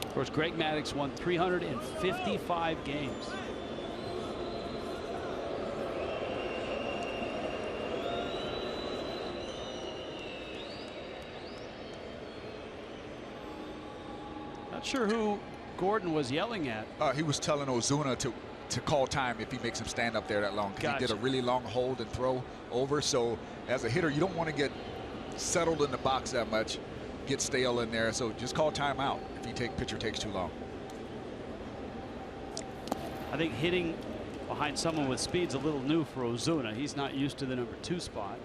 Of course, Greg Maddux won 355 games. Not sure who Gordon was yelling at. He was telling OZUNA to call time if he makes him stand up there that long. Because Gotcha. he did a really long hold and throw over. So as a hitter, you don't want to get settled in the box that much, get stale in there. So just call timeout if pitcher takes too long. I think hitting behind someone with speed's a little new for OZUNA. He's not used to the number 2 spot.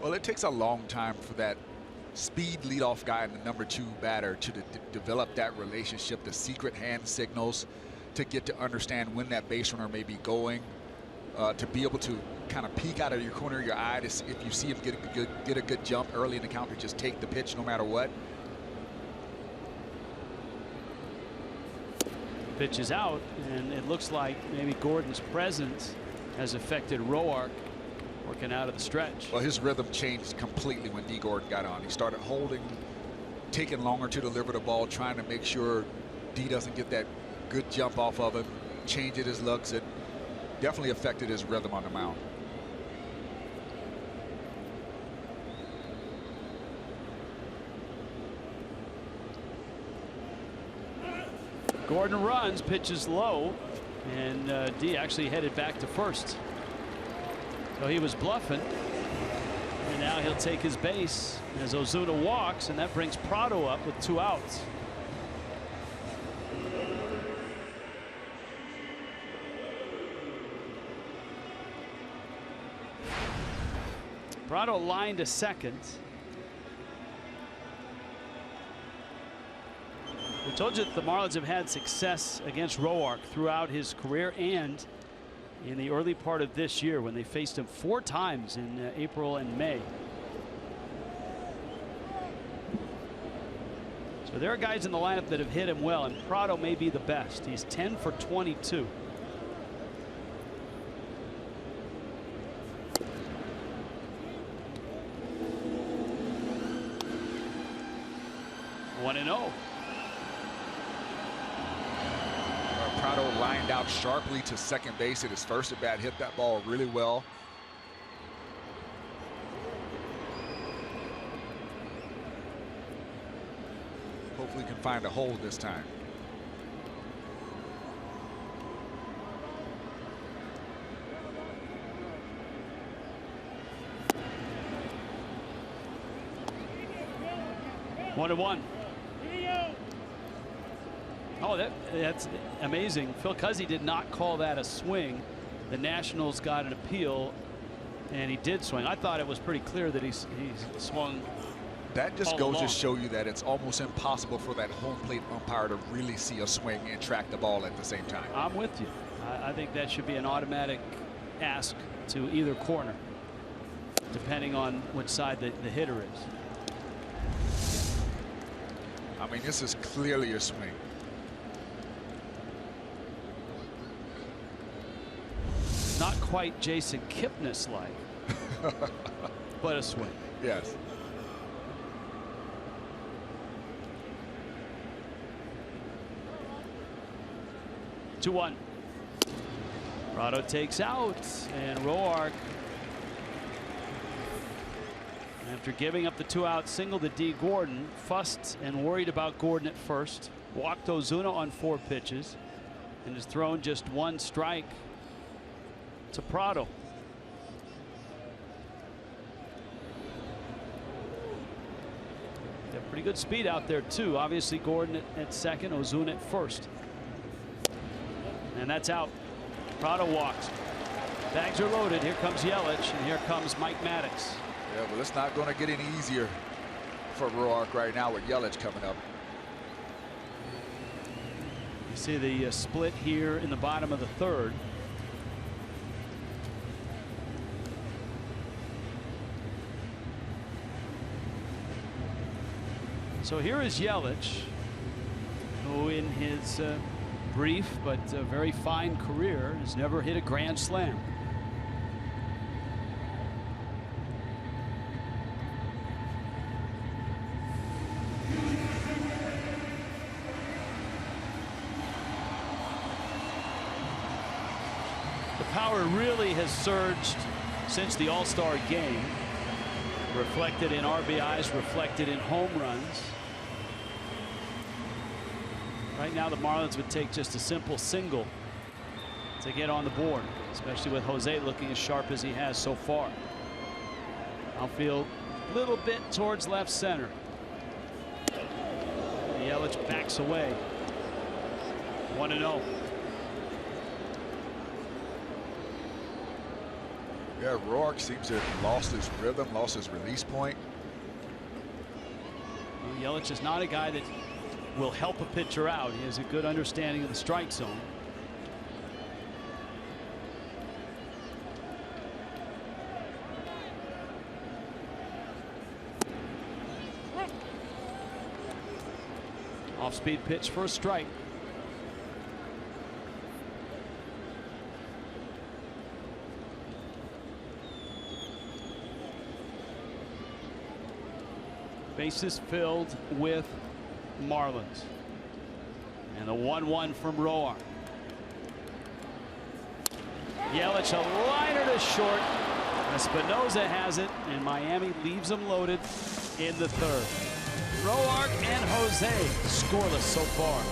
Well, it takes a long time for that speed leadoff guy and the number 2 batter to develop that relationship, the secret hand signals, to get to understand when that base runner may be going, to be able to kind of peek out of your corner of your eye to see if you see him get a good jump early in the count, to just take the pitch no matter what. Pitch is out, and it looks like maybe Gordon's presence has affected ROARK working out of the stretch. Well, his rhythm changed completely when D. Gordon got on. He started holding, taking longer to deliver the ball, trying to make sure D doesn't get that good jump off of him, changing his looks. It definitely affected his rhythm on the mound. Gordon runs, pitches low, and D actually headed back to first. So he was bluffing, and now he'll take his base as OZUNA walks, and that brings PRADO up with 2 outs. PRADO lined to second. We told you that the Marlins have had success against ROARK throughout his career and in the early part of this year when they faced him 4 times in April and May. So there are guys in the lineup that have hit him well, and PRADO may be the best. He's 10 for 22. One and 0. PRADO lined out sharply to second base at his first at bat, hit that ball really well. Hopefully can find a hole this time. One and 1. Oh, that's amazing. Phil Cuzzy did not call that a swing. The Nationals got an appeal, and he did swing. I thought it was pretty clear that he swung. That just goes to show you that it's almost impossible for that home plate umpire to really see a swing and track the ball at the same time. I'm with you. I think that should be an automatic ask to either corner, depending on which side the hitter is. I mean, this is clearly a swing. Not quite Jason Kipnis-like, but a swing. Yes. Two one. PRADO takes out, and ROARK, after giving up the 2-out single to D. Gordon, fussed and worried about Gordon at first, walked OZUNA on 4 pitches, and has thrown just 1 strike to PRADO. Got pretty good speed out there too. Obviously Gordon at second, OZUNA at first. And that's out. PRADO walks. Bags are loaded. Here comes Yelich, and here comes Mike Maddox. Yeah, well, it's not going to get any easier for ROARK right now with Yelich coming up. You see the split here in the bottom of the 3rd. So here is Yelich, who in his brief but very fine career has never hit a grand slam. The power really has surged since the All-Star game. Reflected in RBIs, reflected in home runs. Right now, the Marlins would take just a simple single to get on the board, especially with Jose looking as sharp as he has so far. Outfield a little bit towards left center. Yelich backs away. 1-0. Yeah, ROARK seems to have lost his rhythm, lost his release point. Well, Yelich is not a guy that will help a pitcher out. He has a good understanding of the strike zone. Off-speed pitch for a strike. Bases filled with Marlins. And the 1-1 from ROARK. Yelich, a liner to short. Espinosa has it, and Miami leaves them loaded in the third. ROARK and Jose scoreless so far.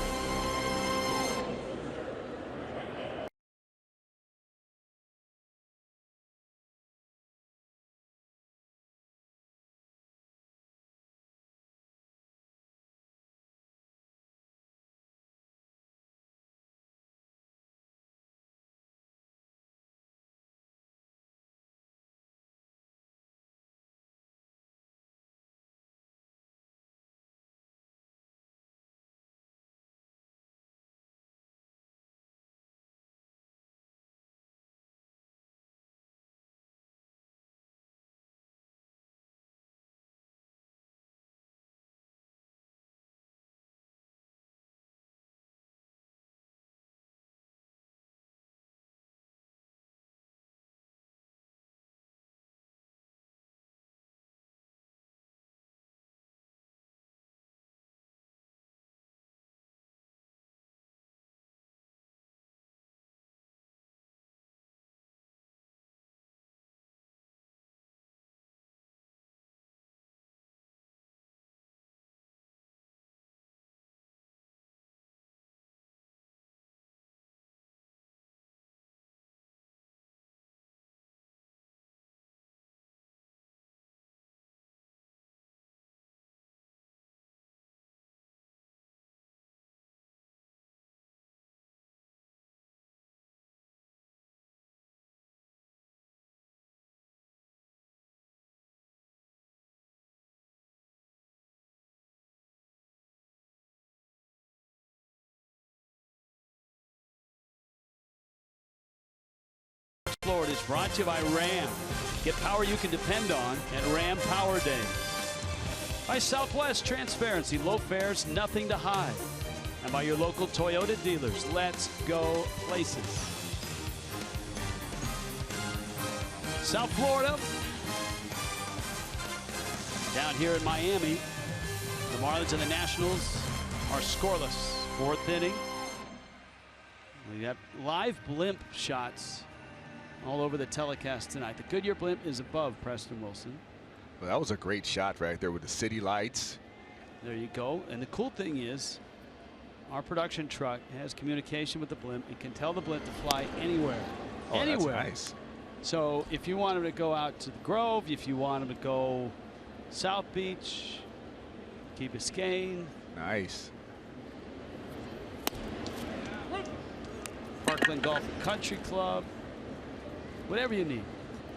Florida is brought to you by Ram. Get power you can depend on at Ram Power Day. By Southwest Transparency, low fares, nothing to hide. And by your local Toyota dealers, let's go places. South Florida. Down here in Miami, the Marlins and the Nationals are scoreless. Fourth inning. We got live blimp shots all over the telecast tonight. The Goodyear blimp is above Preston Wilson. Well, that was a great shot right there with the city lights. There you go. And the cool thing is, our production truck has communication with the blimp. It can tell the blimp to fly anywhere. Oh, anywhere. That's nice. So if you want him to go out to the Grove, if you want him to go South Beach, Key Biscayne. Nice. Parkland Golf and Country Club. Whatever you need.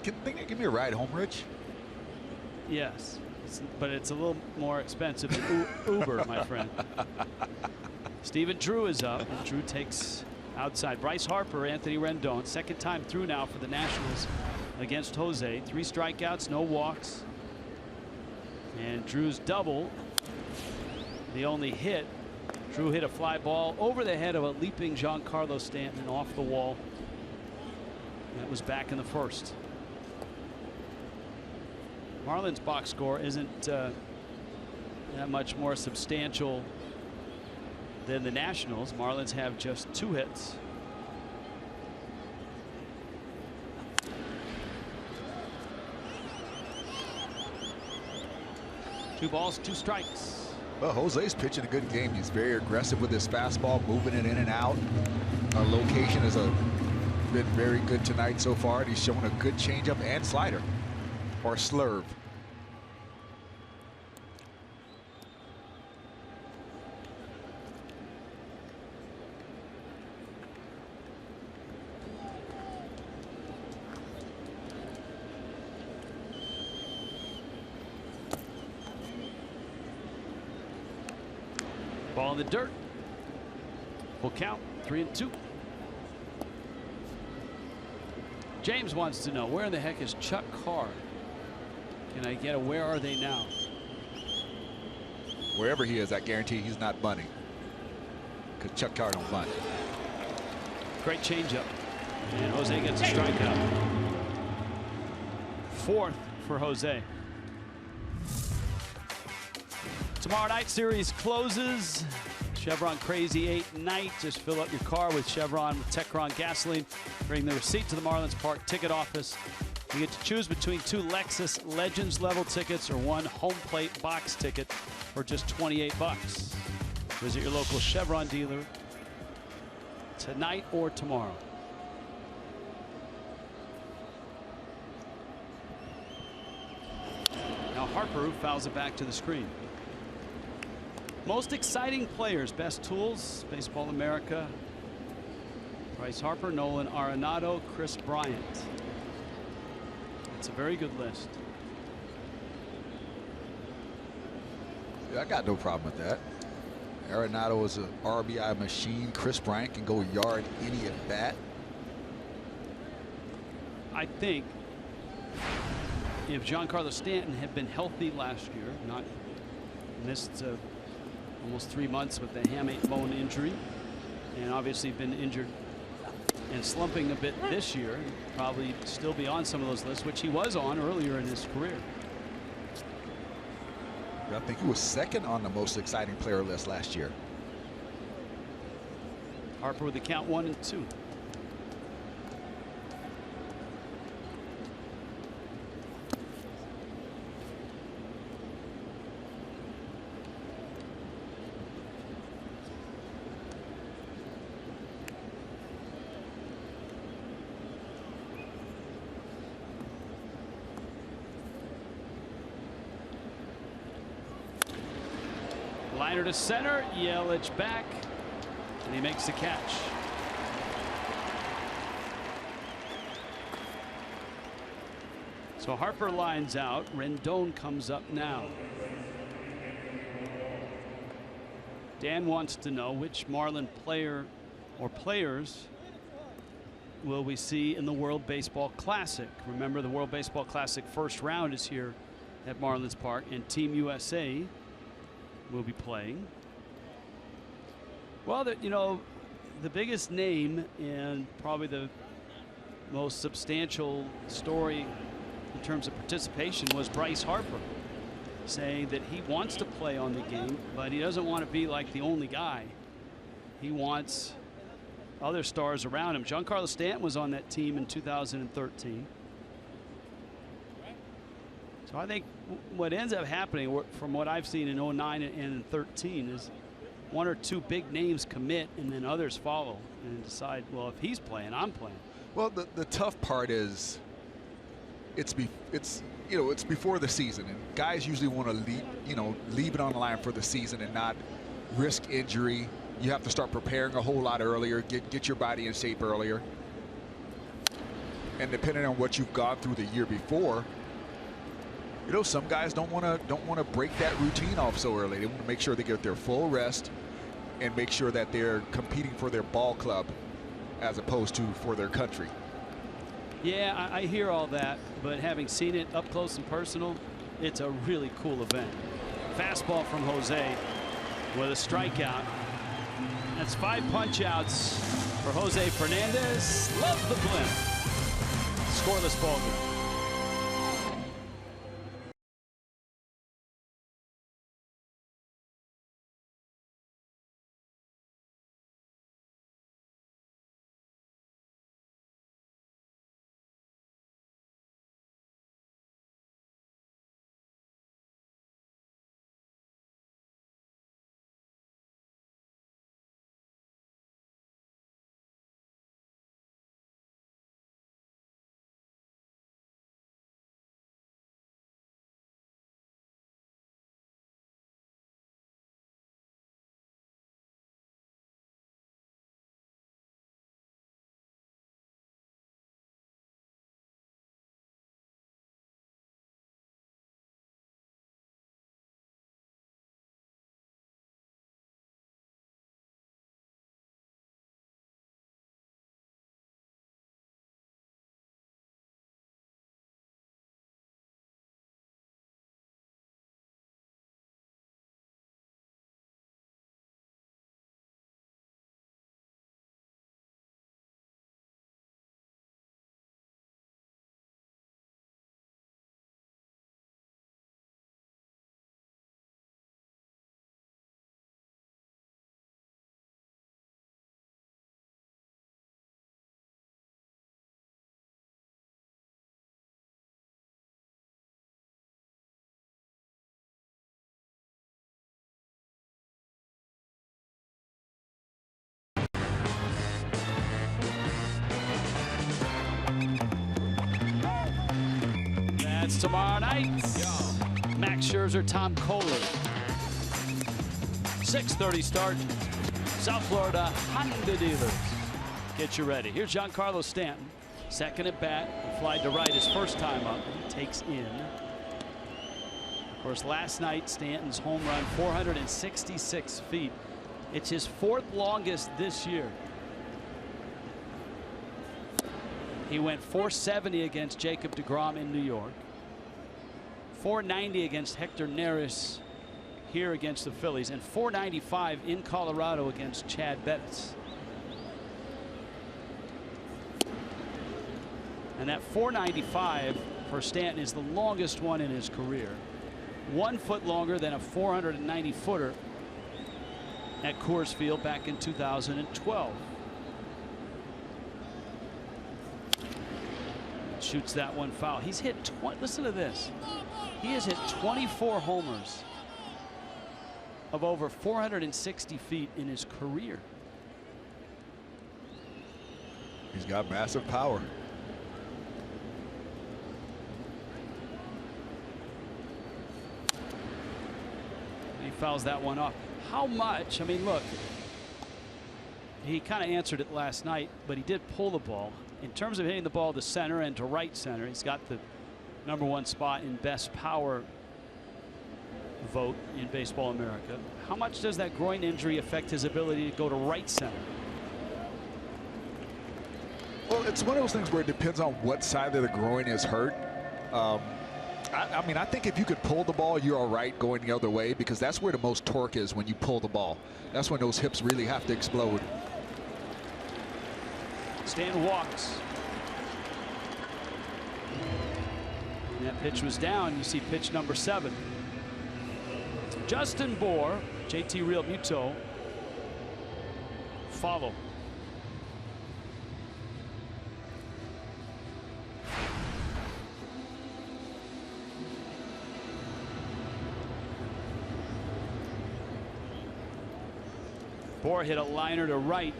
Can they give me a ride home, Rich? Yes, but it's a little more expensive than Uber, my friend. Stephen Drew is up, and Drew takes outside. Bryce Harper, Anthony Rendon, second time through now for the Nationals against Jose. 3 strikeouts, no walks. And Drew's double, the only hit. Drew hit a fly ball over the head of a leaping Giancarlo Stanton off the wall. That was back in the first. Marlins box score isn't that much more substantial than the Nationals. Marlins have just 2 hits. 2 balls, 2 strikes. Well, Jose's pitching a good game. He's very aggressive with his fastball, moving it in and out. Location has been very good tonight so far, and he's showing a good changeup and slider, or slurve. Ball in the dirt. Full count, 3-2. James wants to know, where in the heck is Chuck Carr? Can I get a where are they now? Wherever he is, I guarantee he's not bunting, because Chuck Carr don't bunt. Great changeup. And Jose gets a strikeout. 4th for Jose. Tomorrow night series closes. Chevron Crazy 8 night. Just fill up your car with Chevron with Techron gasoline. Bring the receipt to the Marlins Park ticket office. You get to choose between 2 Lexus Legends level tickets or 1 home plate box ticket for just $28. Visit your local Chevron dealer tonight or tomorrow. Now Harper fouls it back to the screen. Most exciting players, best tools, Baseball America. Bryce Harper, Nolan Arenado, Chris Bryant. It's a very good list. Yeah, I got no problem with that. Arenado is an RBI machine. Chris Bryant can go yard any at bat. I think if Giancarlo Stanton had been healthy last year, not missed almost 3 months with the hamate bone injury, and obviously been injured and slumping a bit this year, probably still be on some of those lists, which he was on earlier in his career. I think he was 2nd on the most exciting player list last year. Harper with the count 1-2. Liner to center, Yelich back, and he makes the catch. So Harper lines out. Rendon comes up now. Dan wants to know which Marlin player or players will we see in the World Baseball Classic. Remember, the World Baseball Classic first round is here at Marlins Park, and Team USA will be playing. Well, you know, the biggest name and probably the most substantial story in terms of participation was Bryce Harper, saying that he wants to play on the game, but he doesn't want to be like the only guy. He wants other stars around him. Giancarlo Stanton was on that team in 2013. So I think what ends up happening, from what I've seen in 09 and in 13, is 1 or 2 big names commit, and then others follow and decide, well, if he's playing, I'm playing. Well, the tough part is it's before the season, and guys usually want to leave it on the line for the season and not risk injury. You have to start preparing a whole lot earlier, get your body in shape earlier, and depending on what you've gone through the year before, you know, some guys don't want to break that routine off so early. They want to make sure they get their full rest and make sure that they're competing for their ball club as opposed to for their country. Yeah, I hear all that, but having seen it up close and personal, it's a really cool event. Fastball from Jose with a strikeout. That's 5 punch outs for Jose Fernandez. Love the blimp. Scoreless ball game. That's tomorrow night. Max Scherzer, Tom Kohler. 6:30 start. South Florida Honda dealers. Get you ready. Here's Giancarlo Stanton. Second at bat. Fly to right his first time up. He takes in. Of course, last night, Stanton's home run, 466 feet. It's his 4th longest this year. He went 470 against Jacob deGrom in New York. 490 against Hector Neris here against the Phillies, and 495 in Colorado against Chad Bettis. And that 495 for Stanton is the longest one in his career. 1 foot longer than a 490 footer at Coors Field back in 2012. Shoots that one foul. He's hit listen to this. He has hit 24 homers of over 460 feet in his career. He's got massive power. He fouls that one off. How much? I mean, look, he kind of answered it last night, but he did pull the ball. In terms of hitting the ball to center and to right center, he's got the #1 spot in best power vote in Baseball America. How much does that groin injury affect his ability to go to right center? Well, it's one of those things where it depends on what side of the groin is hurt. I mean, I think if you could pull the ball, you're all right going the other way, because that's where the most torque is when you pull the ball. That's when those hips really have to explode. Stanton walks. And that pitch was down. You see pitch number 7. Justin Bour, JT Realmuto follow. Bour hit a liner to right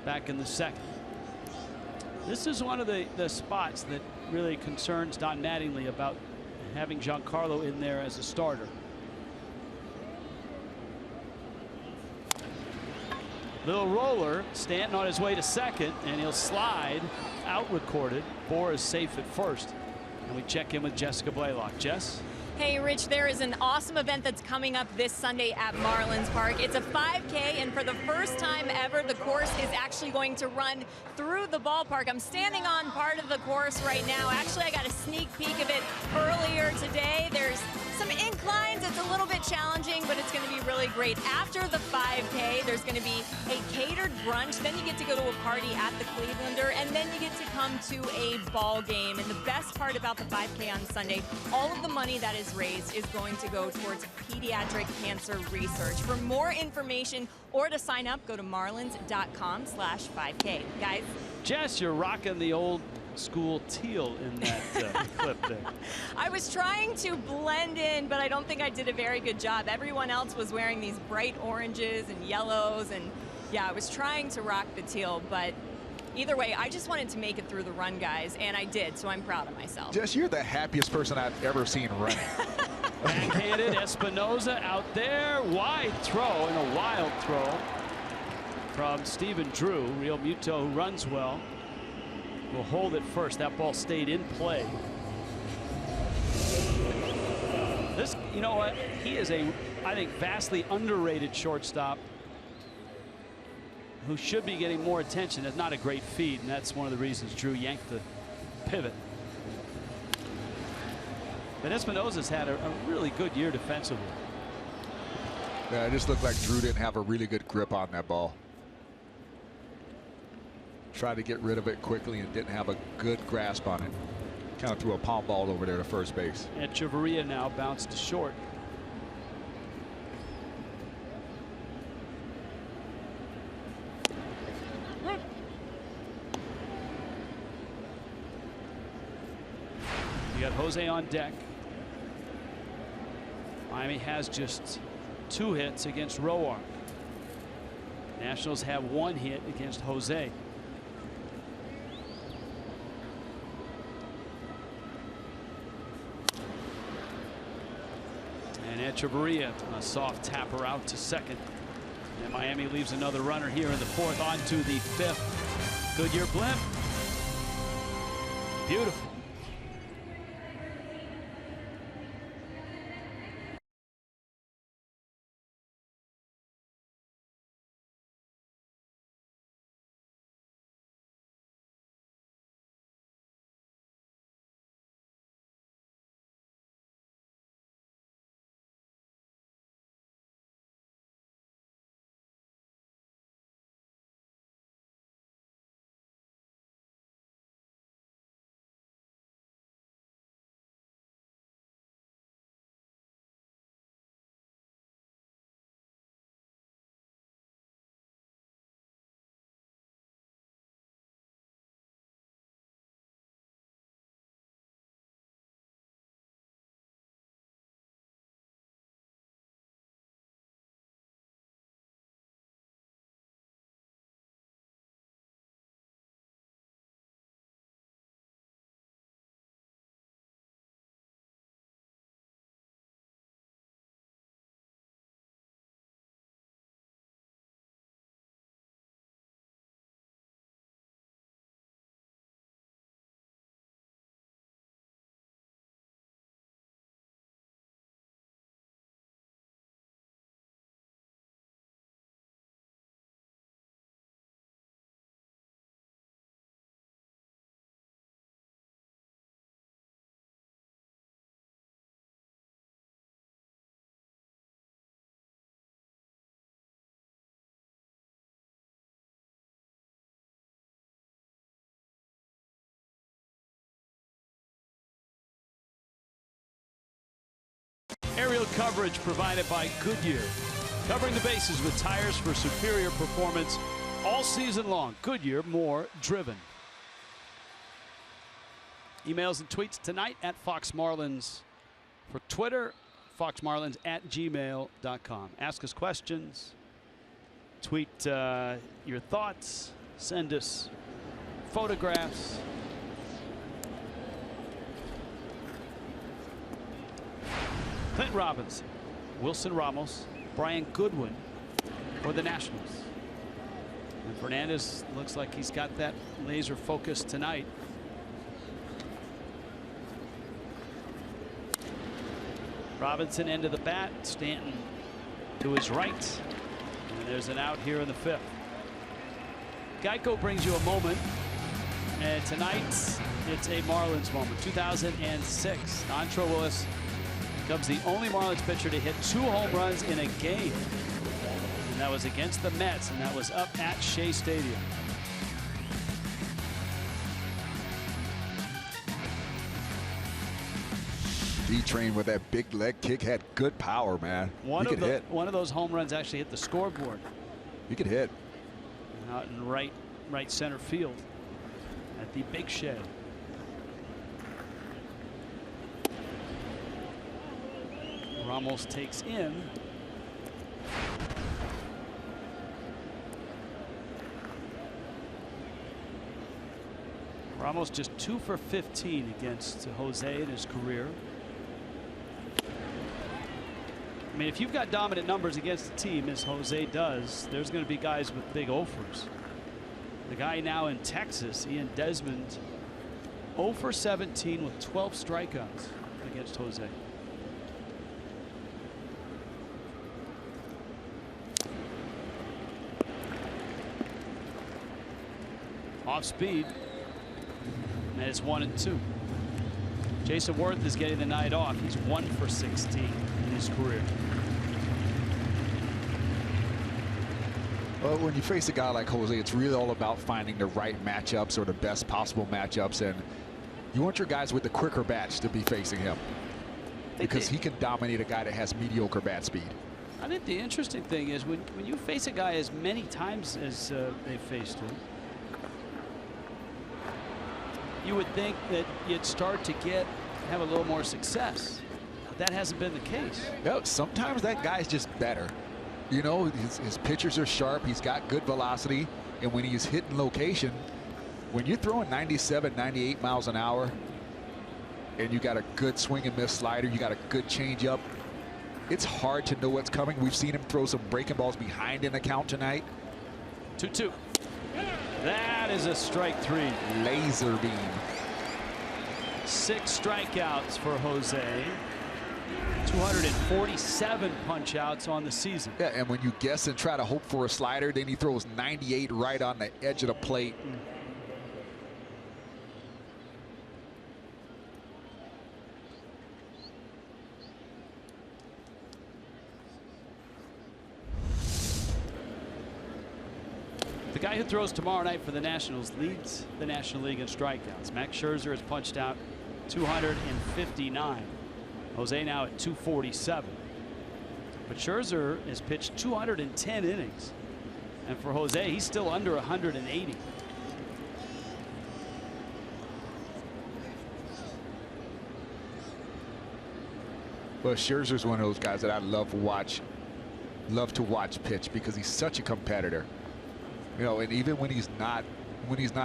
back in the 2nd. This is one of the spots that really concerns Don Mattingly about having Giancarlo in there as a starter. Little roller. Stanton on his way to 2nd, and he'll slide. Out recorded. Bour is safe at 1st. And we check in with Jessica Blaylock. Jess? Hey, Rich, there is an awesome event that's coming up this Sunday at Marlins Park. It's a 5K, and for the first time ever, the course is actually going to run through the ballpark. I'm standing on part of the course right now. Actually, I got a sneak peek of it earlier today. There's some inclines. It's a little bit challenging, but it's going to be really great. After the 5K, there's going to be a catered brunch. Then you get to go to a party at the Clevelander, and then you get to come to a ball game. And the best part about the 5K on Sunday, all of the money that is raised is going to go towards pediatric cancer research. For more information or to sign up, go to marlins.com/5K. Guys. Jess, you're rocking the old school teal in that clip there. I was trying to blend in, but I don't think I did a very good job. Everyone else was wearing these bright oranges and yellows, and yeah, I was trying to rock the teal, but either way, I just wanted to make it through the run, guys, and I did, so I'm proud of myself. Jess, you're the happiest person I've ever seen running. Backhanded Espinosa out there. Wide throw, and a wild throw from Stephen Drew. Realmuto, who runs well, will hold it first. That ball stayed in play. This, you know what? He is a, I think, vastly underrated shortstop who should be getting more attention. That's not a great feed, and that's one of the reasons Drew yanked the pivot. But Espinosa's had a really good year defensively. Yeah, it just looked like Drew didn't have a really good grip on that ball. Tried to get rid of it quickly and didn't have a good grasp on it. Kind of threw a palm ball over there to first base. And Chavarria now bounced to short. You got Jose on deck. Miami has just 2 hits against ROARK. Nationals have 1 hit against Jose. Echeverria, a soft tapper out to second. And Miami leaves another runner here in the fourth. On to the fifth. Goodyear blimp. Beautiful. Aerial coverage provided by Goodyear. Covering the bases with tires for superior performance all season long. Goodyear, more driven. Emails and tweets tonight at Fox Marlins. For Twitter, foxmarlins@gmail.com. Ask us questions. Tweet your thoughts. Send us photographs. Clint Robinson, Wilson Ramos, Brian Goodwin for the Nationals. And Fernandez looks like he's got that laser focus tonight. Robinson into the bat. Stanton to his right. And there's an out here in the fifth. Geico brings you a moment. And tonight, it's a Marlins moment. 2006. Antrel Willis becomes the only Marlins pitcher to hit 2 home runs in a game. And that was against the Mets, and that was up at Shea Stadium. D-Train with that big leg kick had good power, man. One of those home runs actually hit the scoreboard. He could hit. Out in right center field at the Big Shea. Ramos takes in. Ramos just 2 for 15 against Jose in his career. I mean, if you've got dominant numbers against the team, as Jose does, there's going to be guys with big offers. The guy now in Texas, Ian Desmond, 0 for 17 with 12 strikeouts against Jose. Off speed, and it's 1-2. Jason Worth is getting the night off. He's 1 for 16 in his career. Well, when you face a guy like Jose, it's really all about finding the right matchups or the best possible matchups, and you want your guys with the quicker bats to be facing him because he can dominate a guy that has mediocre bat speed. I think the interesting thing is when you face a guy as many times as they faced him, you would think that you'd start to have a little more success. But that hasn't been the case. Yeah, sometimes that guy's just better. You know, his pitchers are sharp. He's got good velocity. And when he's hitting location, when you're throwing 97, 98 miles an hour, and you got a good swing and miss slider, you got a good changeup, it's hard to know what's coming. We've seen him throw some breaking balls behind in the count tonight. 2-2. That is a strike 3. Laser beam. 6 strikeouts for Jose. 247 punch outs on the season. Yeah, and when you guess and try to hope for a slider, then he throws 98 right on the edge of the plate. The guy who throws tomorrow night for the Nationals leads the National League in strikeouts. Max Scherzer has punched out 259. Jose now at 247. But Scherzer has pitched 210 innings. And for Jose, he's still under 180. Well, Scherzer's one of those guys that I love to watch pitch because he's such a competitor. You know, and even when he's not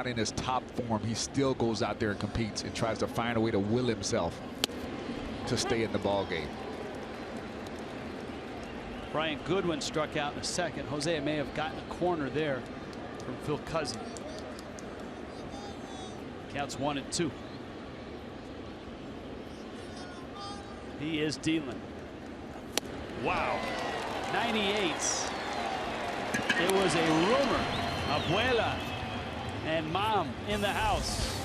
in his top form, he still goes out there and competes and tries to find a way to will himself to stay in the ball game. Brian Goodwin struck out in the second. Jose may have gotten a corner there from Phil Cousin. Counts 1-2. He is dealing. Wow. 98. It was a rumor. Abuela and mom in the house.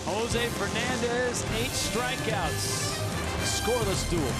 Jose Fernandez, 8 strikeouts. Scoreless duel.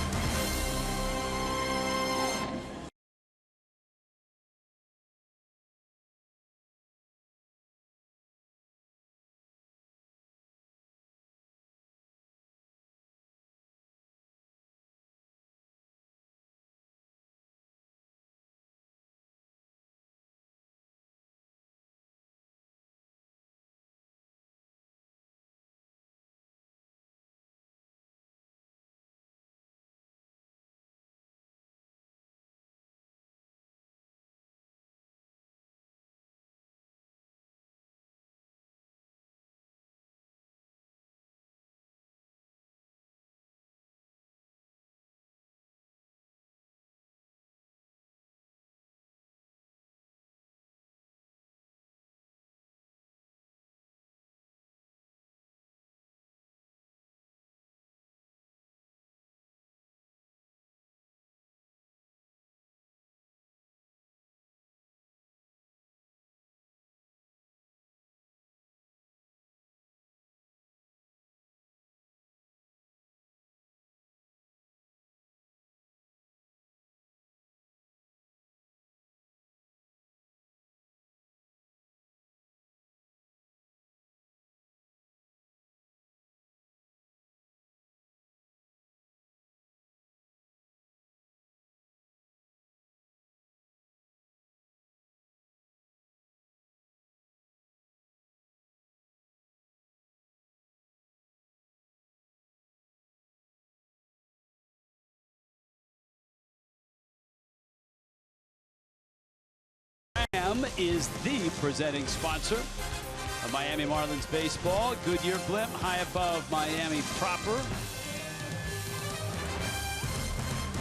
Is the presenting sponsor of Miami Marlins baseball. Goodyear blimp high above Miami proper.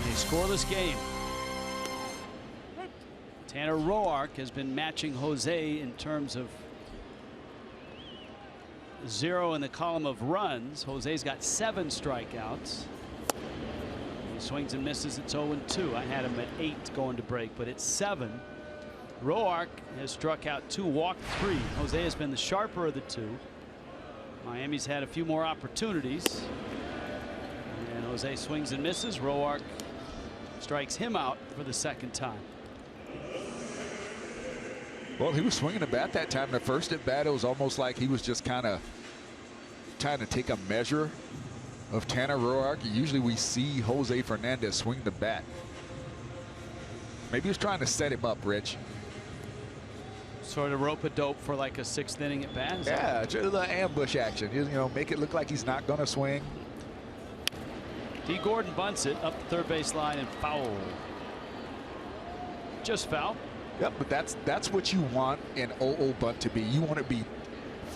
In a scoreless game. Tanner Roark has been matching Jose in terms of 0 in the column of runs. Jose's got 7 strikeouts. He swings and misses. It's 0-2. I had him at 8 going to break, but it's 7. Roark has struck out 2, walked 3. Jose has been the sharper of the 2. Miami's had a few more opportunities. And Jose swings and misses. Roark strikes him out for the second time. Well, he was swinging the bat that time. The first at bat, it was almost like he was just kind of trying to take a measure of Tanner Roark. Usually we see Jose Fernandez swing the bat. Maybe he was trying to set him up, Rich. Sort of rope-a-dope for like a 6th inning at bat. Yeah, just a little ambush action. You know, make it look like he's not going to swing. D. Gordon bunts it up the third base line and foul. Just foul. Yep, but that's what you want an 0-0 bunt to be. You want it to be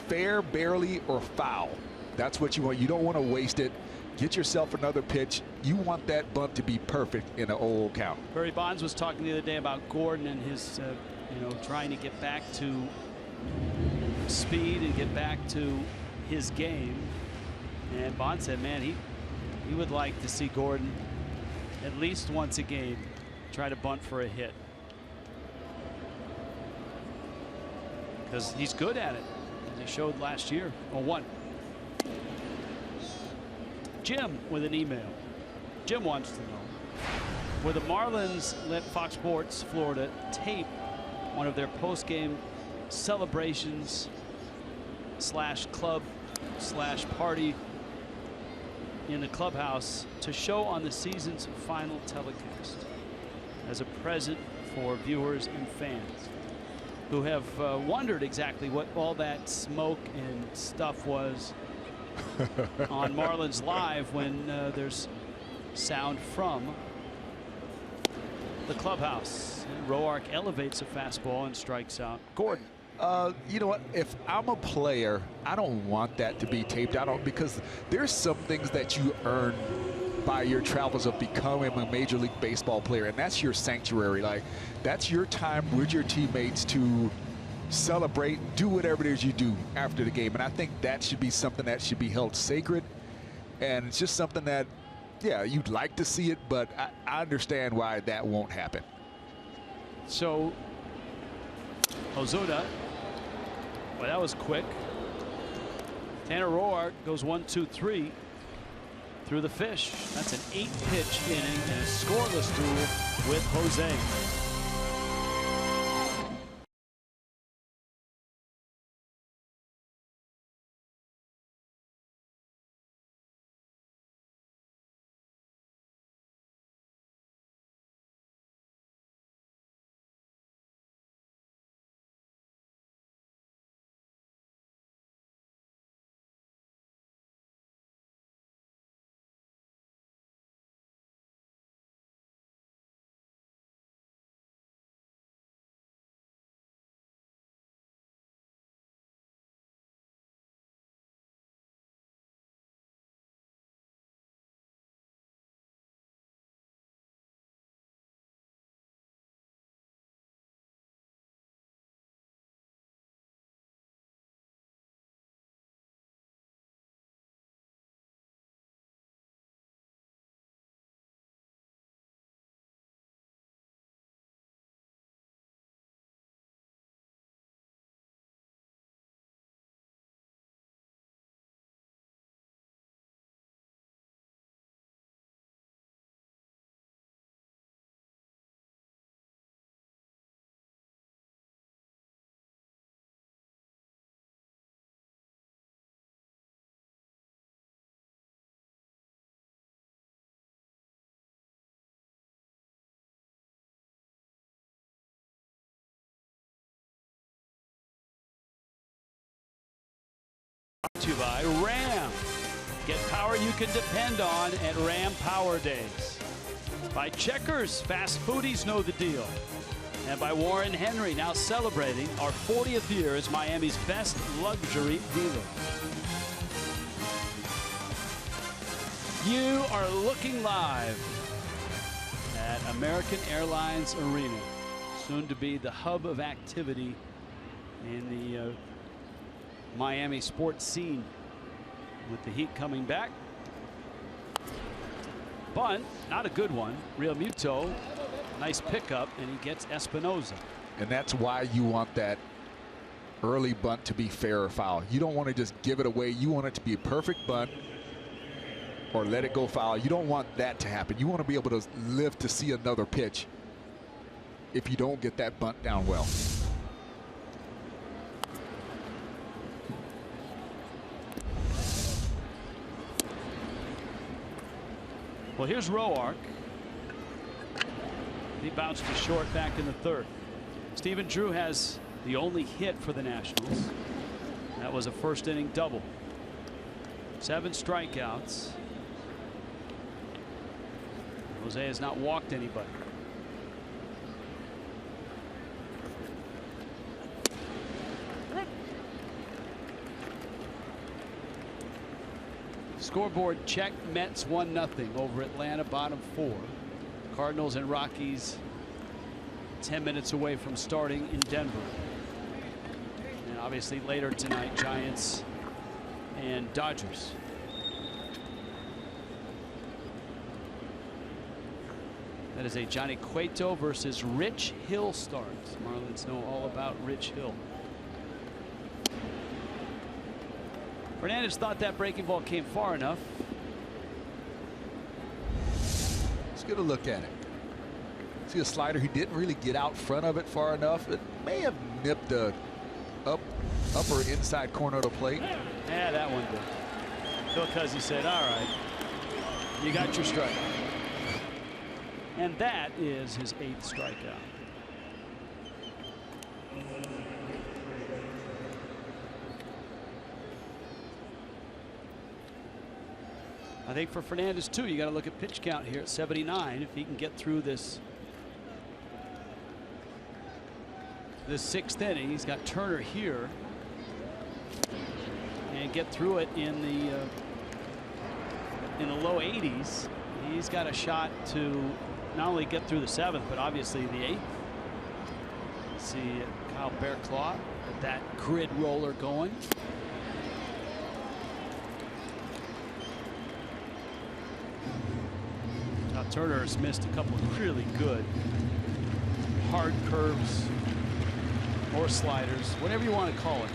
fair, barely, or foul. That's what you want. You don't want to waste it. Get yourself another pitch. You want that bunt to be perfect in an 0 count. Barry Bonds was talking the other day about Gordon and his, trying to get back to speed and get back to his game. And Bonds said, man, he would like to see Gordon at least once a game try to bunt for a hit. Because he's good at it, as he showed last year. 0-1. Jim with an email. Jim wants to know, will the Marlins let Fox Sports Florida tape one of their post-game celebrations / club / party in the clubhouse to show on the season's final telecast as a present for viewers and fans who have wondered exactly what all that smoke and stuff was on Marlins Live when there's sound from the clubhouse. And ROARK elevates a fastball and strikes out Gordon. You know what? If I'm a player, I don't want that to be taped. Because there's some things that you earn by your travels of becoming a Major League Baseball player, and that's your sanctuary. Like, that's your time with your teammates to celebrate, do whatever it is you do after the game. And I think that should be something that should be held sacred. And it's just something that, yeah, you'd like to see it, but I understand why that won't happen. So OZUNA, well, that was quick. Tanner Roark goes 1-2-3 through the fish. That's an 8-pitch inning and a scoreless duel with Jose. To you by Ram. Get power you can depend on at Ram Power Days. By Checkers, fast foodies know the deal. And by Warren Henry, now celebrating our 40th year as Miami's best luxury dealer. You are looking live at American Airlines Arena, soon to be the hub of activity in the Miami sports scene with the heat coming back. Bunt, not a good one. Real Muto, nice pickup, and he gets Espinoza. And that's why you want that early bunt to be fair or foul. You don't want to just give it away. You want it to be a perfect bunt or let it go foul. You don't want that to happen. You want to be able to live to see another pitch if you don't get that bunt down well. Well, here's Roark. He bounced to short back in the third. Stephen Drew has the only hit for the Nationals. That was a first inning double. 7 strikeouts. Jose has not walked anybody. Scoreboard check. Mets 1-0 over Atlanta, bottom 4. Cardinals and Rockies 10 minutes away from starting in Denver. And obviously later tonight, Giants and Dodgers. That is a Johnny Cueto versus Rich Hill start. Marlins know all about Rich Hill. Fernandez thought that breaking ball came far enough. Let's get a look at it. See a slider. He didn't really get out front of it far enough. It may have nipped the upper inside corner of the plate. Yeah, that one did. Because he said, all right, you got your strike. And that is his 8th strikeout. I think for Fernandez too, you got to look at pitch count here at 79. If he can get through this 6th inning, he's got Turner here, and get through it in the low 80s. He's got a shot to not only get through the 7th, but obviously the 8th. See Kyle Bearclaw with that grid roller going. Now Turner has missed a couple of really good hard curves or sliders, whatever you want to call it.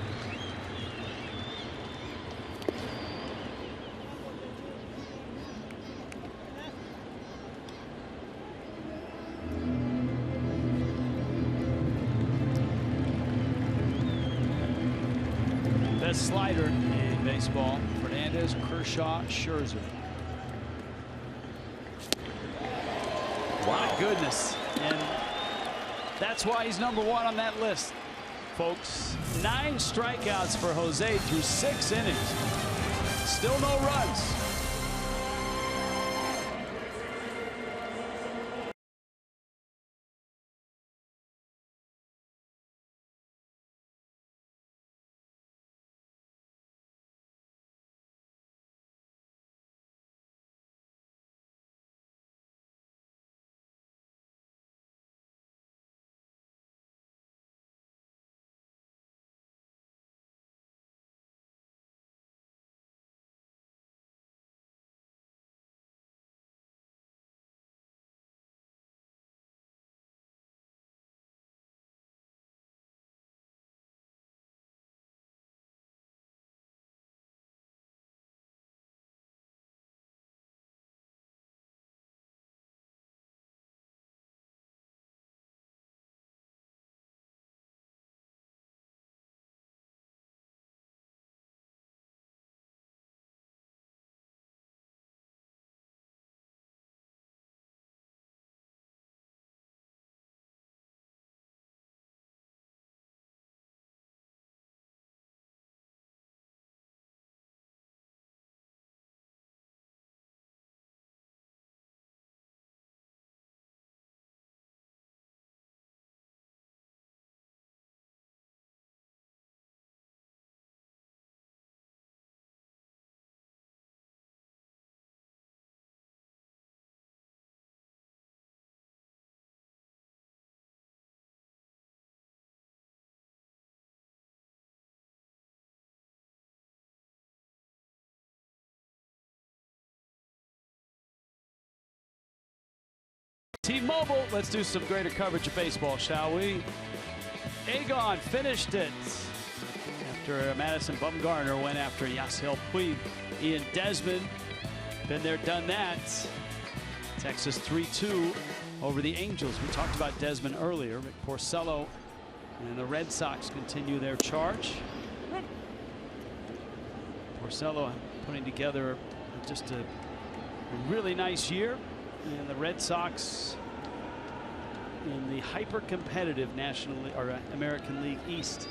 Best slider in baseball: Fernandez, Kershaw, Scherzer. My goodness. And that's why he's #1 on that list, folks. 9 strikeouts for Jose through 6 innings. Still no runs. T-Mobile, let's do some greater coverage of baseball, shall we? Agon finished it after Madison Bumgarner went after Yasiel Puig. Ian Desmond, been there, done that. Texas 3-2 over the Angels. We talked about Desmond earlier. Rick Porcello and the Red Sox continue their charge. Porcello putting together just a really nice year. And the Red Sox in the hyper-competitive National League, or American League East,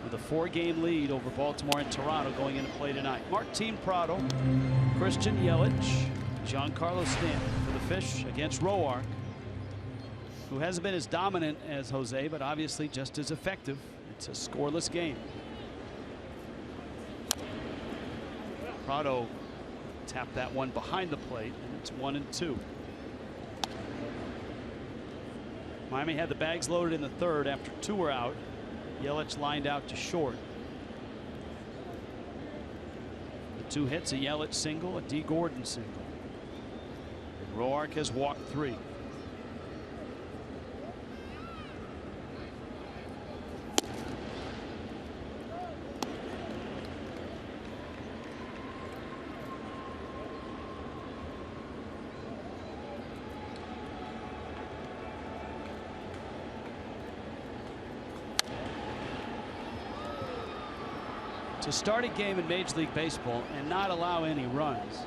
with a 4-game lead over Baltimore and Toronto going into play tonight. Martin Prado, Christian Yelich, Giancarlo Stanton for the Fish against ROARK, who hasn't been as dominant as Jose, but obviously just as effective. It's a scoreless game. Prado Tap that one behind the plate, and it's 1-2. Miami had the bags loaded in the third after 2 were out. Yelich lined out to short. The 2 hits, a Yelich single, a D. Gordon single. And ROARK has walked 3. To start a game in Major League Baseball and not allow any runs,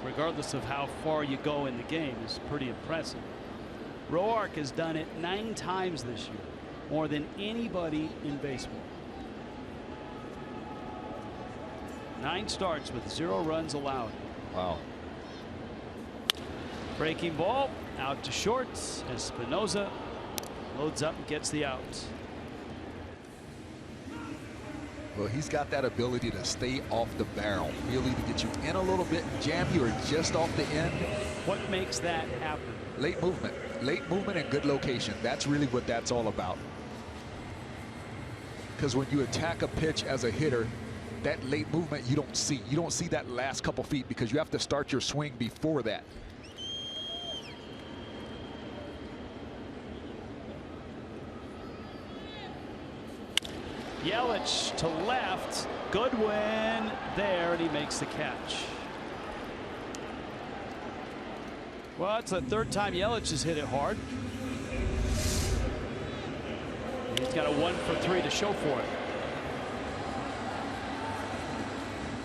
regardless of how far you go in the game, is pretty impressive. ROARK has done it 9 times this year, more than anybody in baseball. 9 starts with 0 runs allowed. Wow. Breaking ball out to short. Espinosa loads up and gets the out. Well, he's got that ability to stay off the barrel, really to get you in a little bit and jam you, or just off the end. What makes that happen? Late movement and good location. That's really what that's all about. Because when you attack a pitch as a hitter, that late movement you don't see. You don't see that last couple feet because you have to start your swing before that. Yelich to left. Goodwin there, and he makes the catch. Well, it's the 3rd time Yelich has hit it hard. He's got a 1 for 3 to show for it.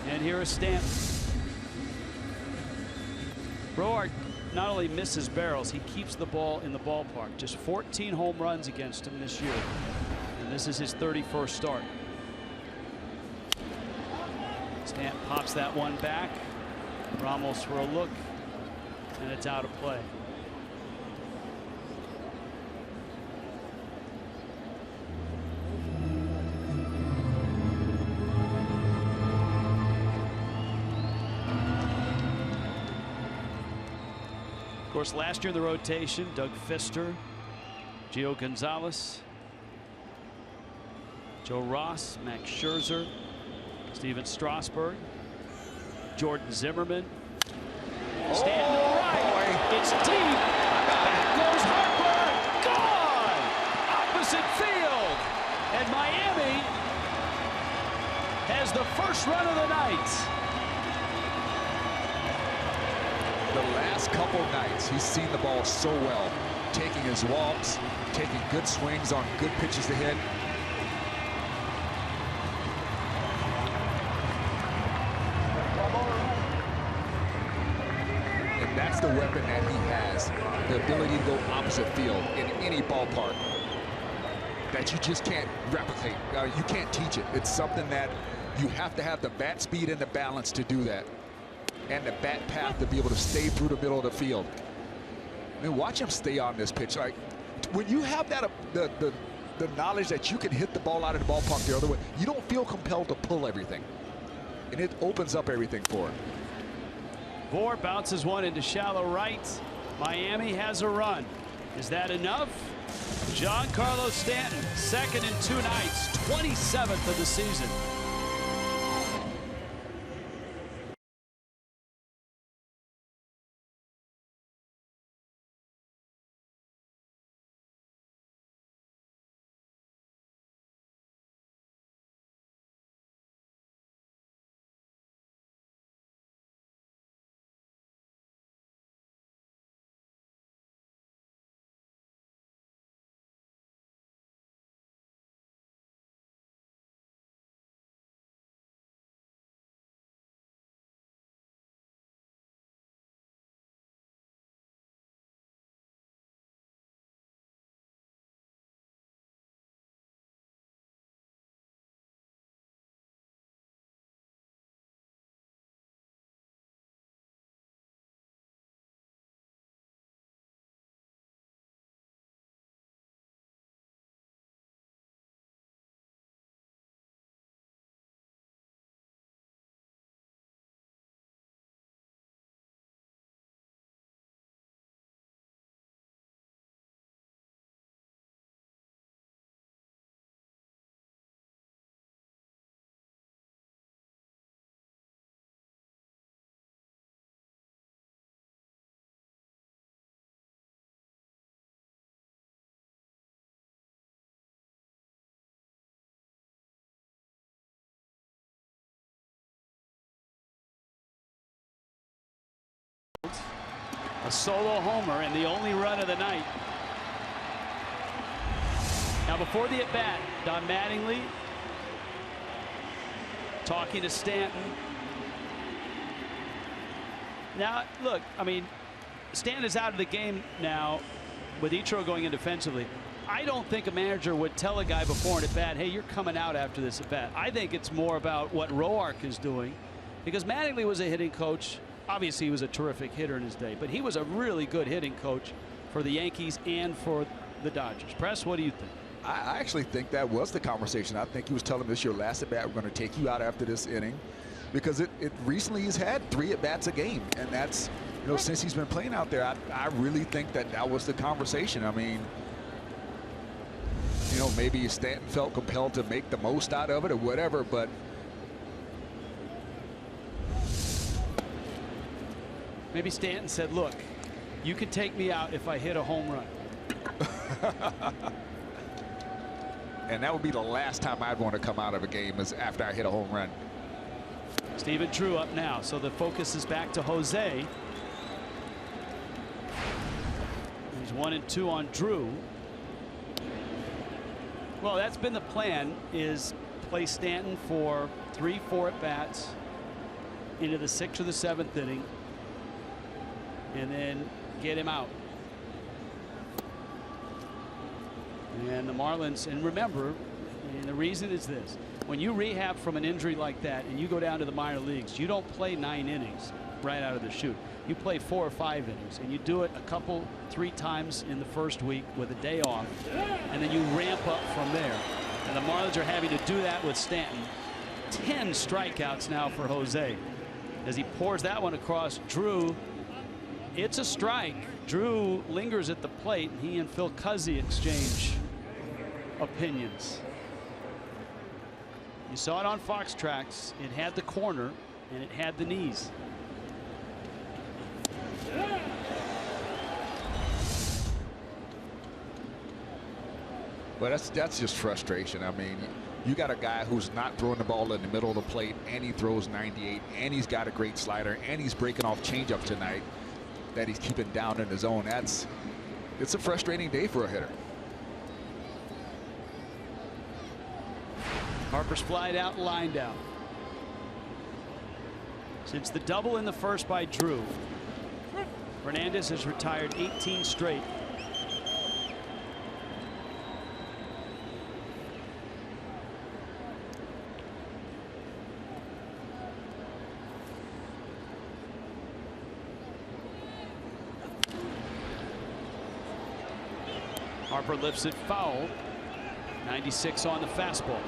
And here is Stanton. ROARK not only misses barrels, he keeps the ball in the ballpark. Just 14 home runs against him this year. And this is his 31st start. Stanton pops that one back. Ramos for a look, and it's out of play. Of course, last year in the rotation, Doug Fister, Gio Gonzalez, Joe Ross, Max Scherzer, Steven Strasburg, Jordan Zimmerman. Stanton to the right. It's deep. Back goes Harper. Gone. Opposite field. And Miami has the first run of the night. The last couple nights, he's seen the ball so well, taking his walks, taking good swings on good pitches to hit. And that's the weapon that he has, the ability to go opposite field in any ballpark that you just can't replicate. You can't teach it. It's something that you have to have the bat speed and the balance to do that, and the bat path to be able to stay through the middle of the field. I mean, watch him stay on this pitch. Like, when you have that the knowledge that you can hit the ball out of the ballpark the other way, you don't feel compelled to pull everything, and it opens up everything for him. BOUR bounces one into shallow right. Miami has a run. Is that enough? Giancarlo Stanton, 2nd in 2 nights, 27th of the season. A solo homer and the only run of the night. Now before the at-bat, Don Mattingly talking to Stanton. Now, look, I mean, Stanton is out of the game now with Ichiro going in defensively. I don't think a manager would tell a guy before an at-bat, hey, you're coming out after this at-bat. I think it's more about what ROARK is doing, because Mattingly was a hitting coach. Obviously, he was a terrific hitter in his day, but he was a really good hitting coach for the Yankees and for the Dodgers. Press, what do you think? I actually think that was the conversation. I think he was telling this your last at-bat. We're going to take you out after this inning, because it recently he's had 3 at-bats a game, and that's, you know, since he's been playing out there. I really think that was the conversation. I mean, you know, maybe Stanton felt compelled to make the most out of it or whatever, but maybe Stanton said, look, you can take me out if I hit a home run. And that would be the last time I'd want to come out of a game, is after I hit a home run. Stephen Drew up now, so the focus is back to Jose. He's 1-2 on Drew. Well, that's been the plan, is play Stanton for 3-4 at-bats into the 6th or the 7th inning, and then get him out. And the Marlins, and remember, and the reason is this: when you rehab from an injury like that and you go down to the minor leagues, you don't play 9 innings right out of the chute. You play 4 or 5 innings, and you do it a couple, 3 times in the first week with a day off, and then you ramp up from there. And the Marlins are having to do that with Stanton. 10 strikeouts now for Jose as he pours that one across Drew. It's a strike. Drew lingers at the plate, and he and Phil Cuzzi exchange opinions. You saw it on Fox Tracks. It had the corner and it had the knees. Well, that's just frustration. I mean, you got a guy who's not throwing the ball in the middle of the plate, and he throws 98, and he's got a great slider, and he's breaking off changeup tonight that he's keeping down in the zone. It's a frustrating day for a hitter. Harper's flied out, lined out. Since the double in the first by Drew, Fernandez has retired 18 straight. Harper lifts it foul. 96 on the fastball.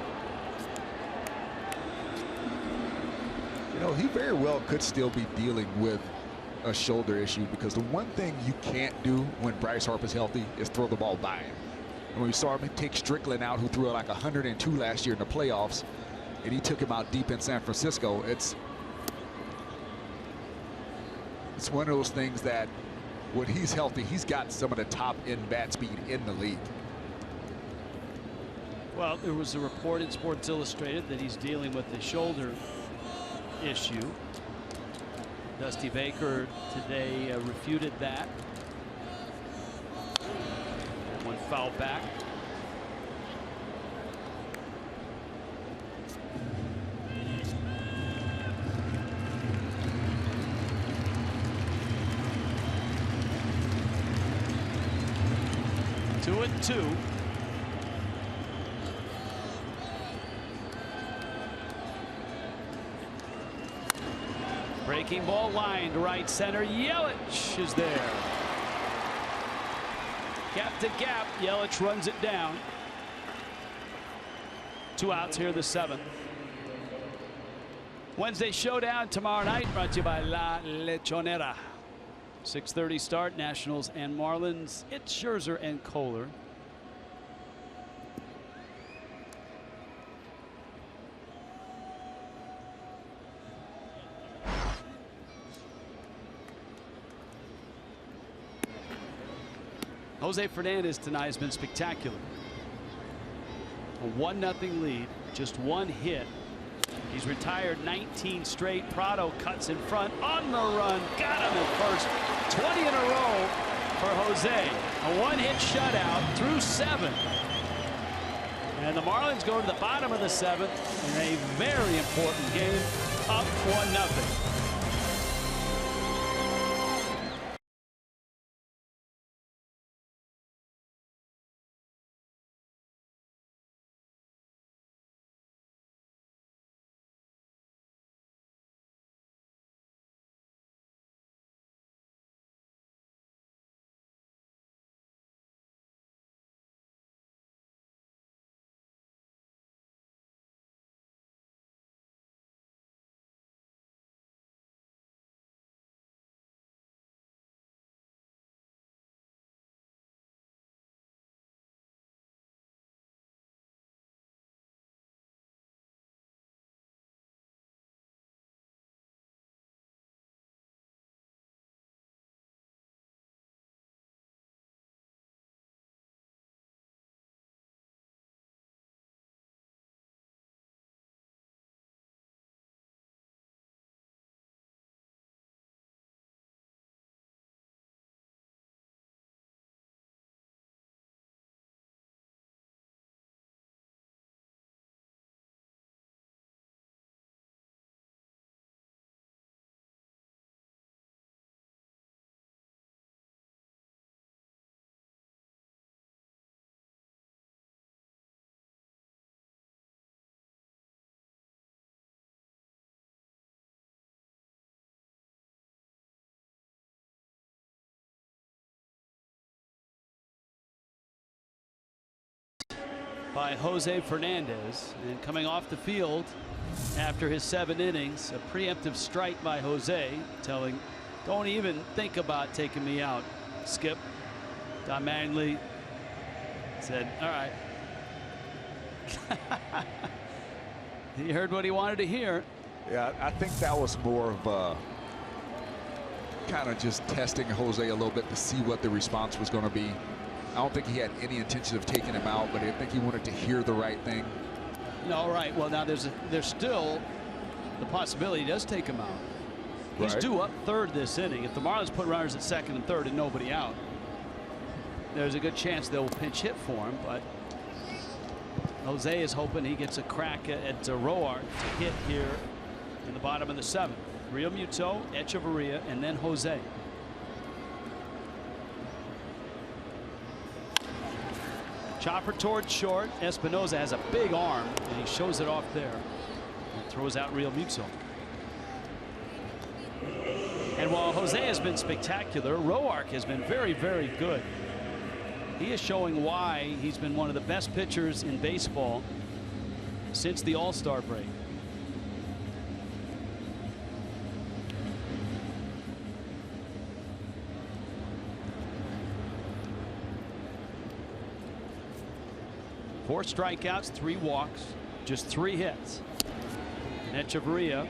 You know, he very well could still be dealing with a shoulder issue, because the one thing you can't do when Bryce Harper's healthy is throw the ball by him. And when we saw him take Strickland out, who threw like 102 last year in the playoffs, and he took him out deep in San Francisco, it's one of those things that when he's healthy, he's got some of the top end bat speed in the league. Well, there was a report in Sports Illustrated that he's dealing with a shoulder issue. Dusty Baker today refuted that. One foul back. Two and two. Breaking ball lined right center. Yelich is there. Gap to gap. Yelich runs it down. 2 outs here, the 7th. Wednesday showdown tomorrow night, brought to you by La Lechonera. 6:30 start, Nationals and Marlins. It's Scherzer and Kohler. Jose Fernandez tonight has been spectacular. A 1-0 lead, just 1 hit, He's retired 19 straight. PRADO cuts in front on the run. Got him at first. 20 in a row for Jose. A one-hit shutout through 7. And the Marlins go to the bottom of the 7th in a very important game, up 1-0. By Jose Fernandez, and coming off the field after his 7 innings, a preemptive strike by Jose, telling, don't even think about taking me out, Skip. Don Mattingly said, all right. He heard what he wanted to hear. Yeah, I think that was more of kind of just testing Jose a little bit to see what the response was going to be. I don't think he had any intention of taking him out, but I think he wanted to hear the right thing. No, right. Well, now there's still the possibility he does take him out. He's due up 3rd this inning. If the Marlins put runners at 2nd and 3rd and nobody out, there's a good chance they'll pinch hit for him. But Jose is hoping he gets a crack at ROARK to hit here in the bottom of the 7th. Real Muto, Echeverria, and then Jose. Chopper towards short. Espinosa has a big arm, and he shows it off there. And throws out Real Muto. And while Jose has been spectacular, ROARK has been very, very good. He is showing why he's been one of the best pitchers in baseball since the All-Star break. Four strikeouts, 3 walks, just 3 hits. And Echeverria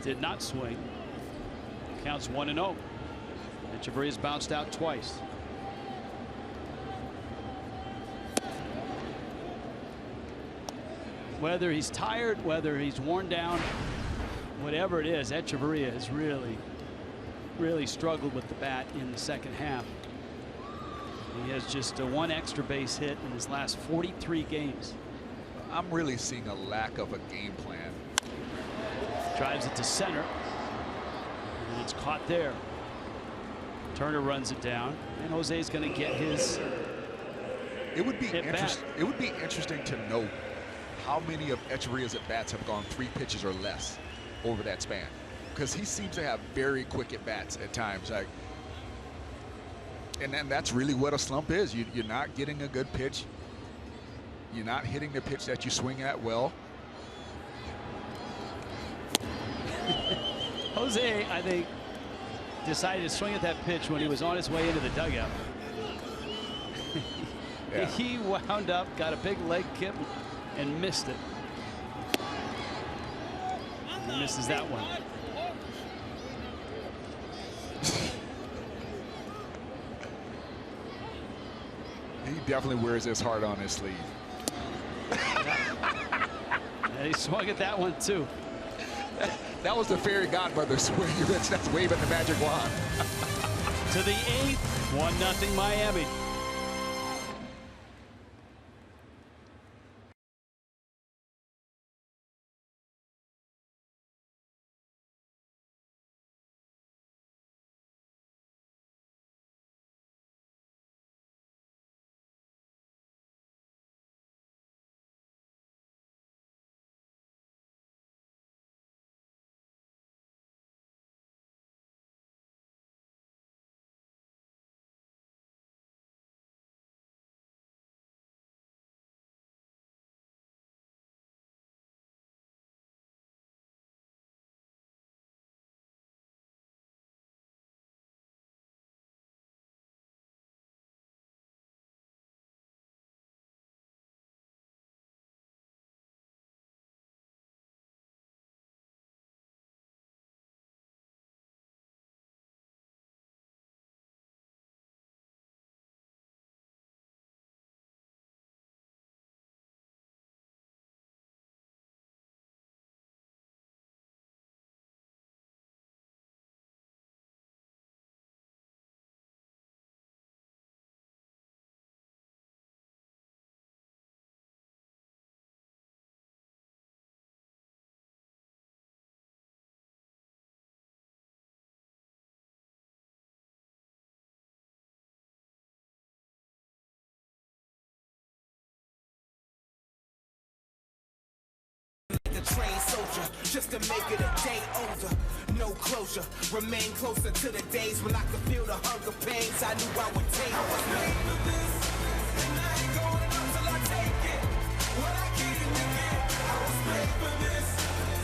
did not swing. Counts 1-0. Echeverria's bounced out twice. Whether he's tired, whether he's worn down, whatever it is, Echeverria has really struggled with the bat in the 2nd half. He has just 1 extra base hit in his last 43 games. I'm really seeing a lack of a game plan. Drives it to center, and it's caught there. Turner runs it down, and Jose's going to get his. It would be interesting to know how many of Echeverria's at bats have gone 3 pitches or less over that span, because he seems to have very quick at bats at times. Like, and then that's really what a slump is. You're not getting a good pitch. You're not hitting the pitch that you swing at well. Jose, I think, decided to swing at that pitch when he was on his way into the dugout. Yeah. He wound up, got a big leg kick, and missed it. He misses that one. He definitely wears his heart on his sleeve. And he swung at that one, too. That was the fairy godmother swing. That's waving the magic wand. To the 8th, 1-0 Miami. Trained soldier, just to make it a day older. No closure, remain closer to the days when I could feel the hunger pains I knew I would take. I was made for this, and I ain't going up till I take it. What I can't get, I was made for this,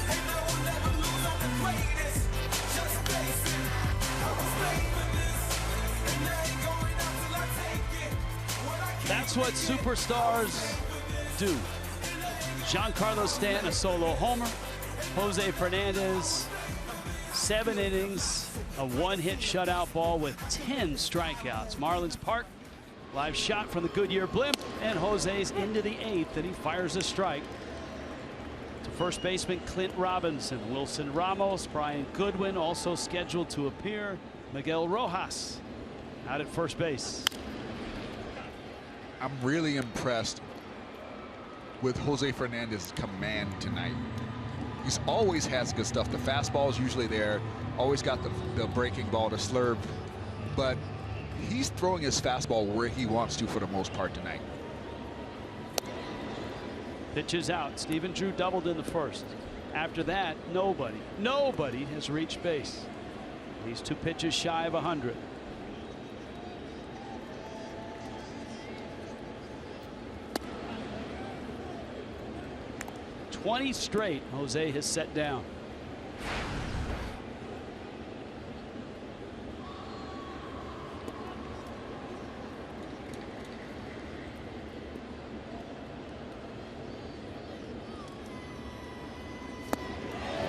and I will never lose on the greatest. Just face it, I was made for this, and I ain't going up till I take it. That's what superstars do. Giancarlo Stanton, a solo homer. Jose Fernandez, 7 innings, a 1-hit shutout ball with 10 strikeouts. Marlins Park, live shot from the Goodyear blimp, and Jose's into the 8th, and he fires a strike to first baseman Clint Robinson. Wilson Ramos, Brian Goodwin also scheduled to appear. Miguel Rojas out at first base. I'm really impressed with Jose Fernandez's command tonight. He's always has good stuff. The fastball is usually there. Always got the breaking ball, the slurve. But he's throwing his fastball where he wants to for the most part tonight. Pitches out. Stephen Drew doubled in the first. After that, nobody has reached base. He's 2 pitches shy of 100. $20 straight Jose has set down.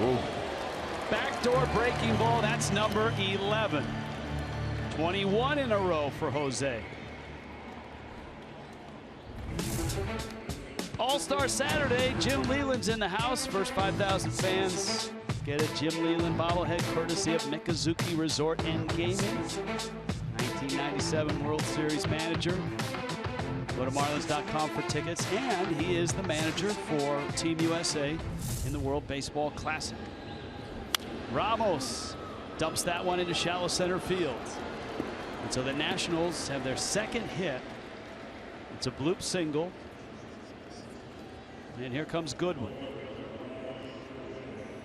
Ooh. Backdoor breaking ball. That's number 11. 21 in a row for Jose. All-Star Saturday, Jim Leland's in the house. First 5,000 fans get a Jim Leland bobblehead courtesy of Mikazuki Resort and Gaming. 1997 World Series manager. Go to Marlins.com for tickets, and he is the manager for Team USA in the World Baseball Classic. Ramos dumps that one into shallow center field. And so the Nationals have their second hit. It's a bloop single. And here comes Goodwin.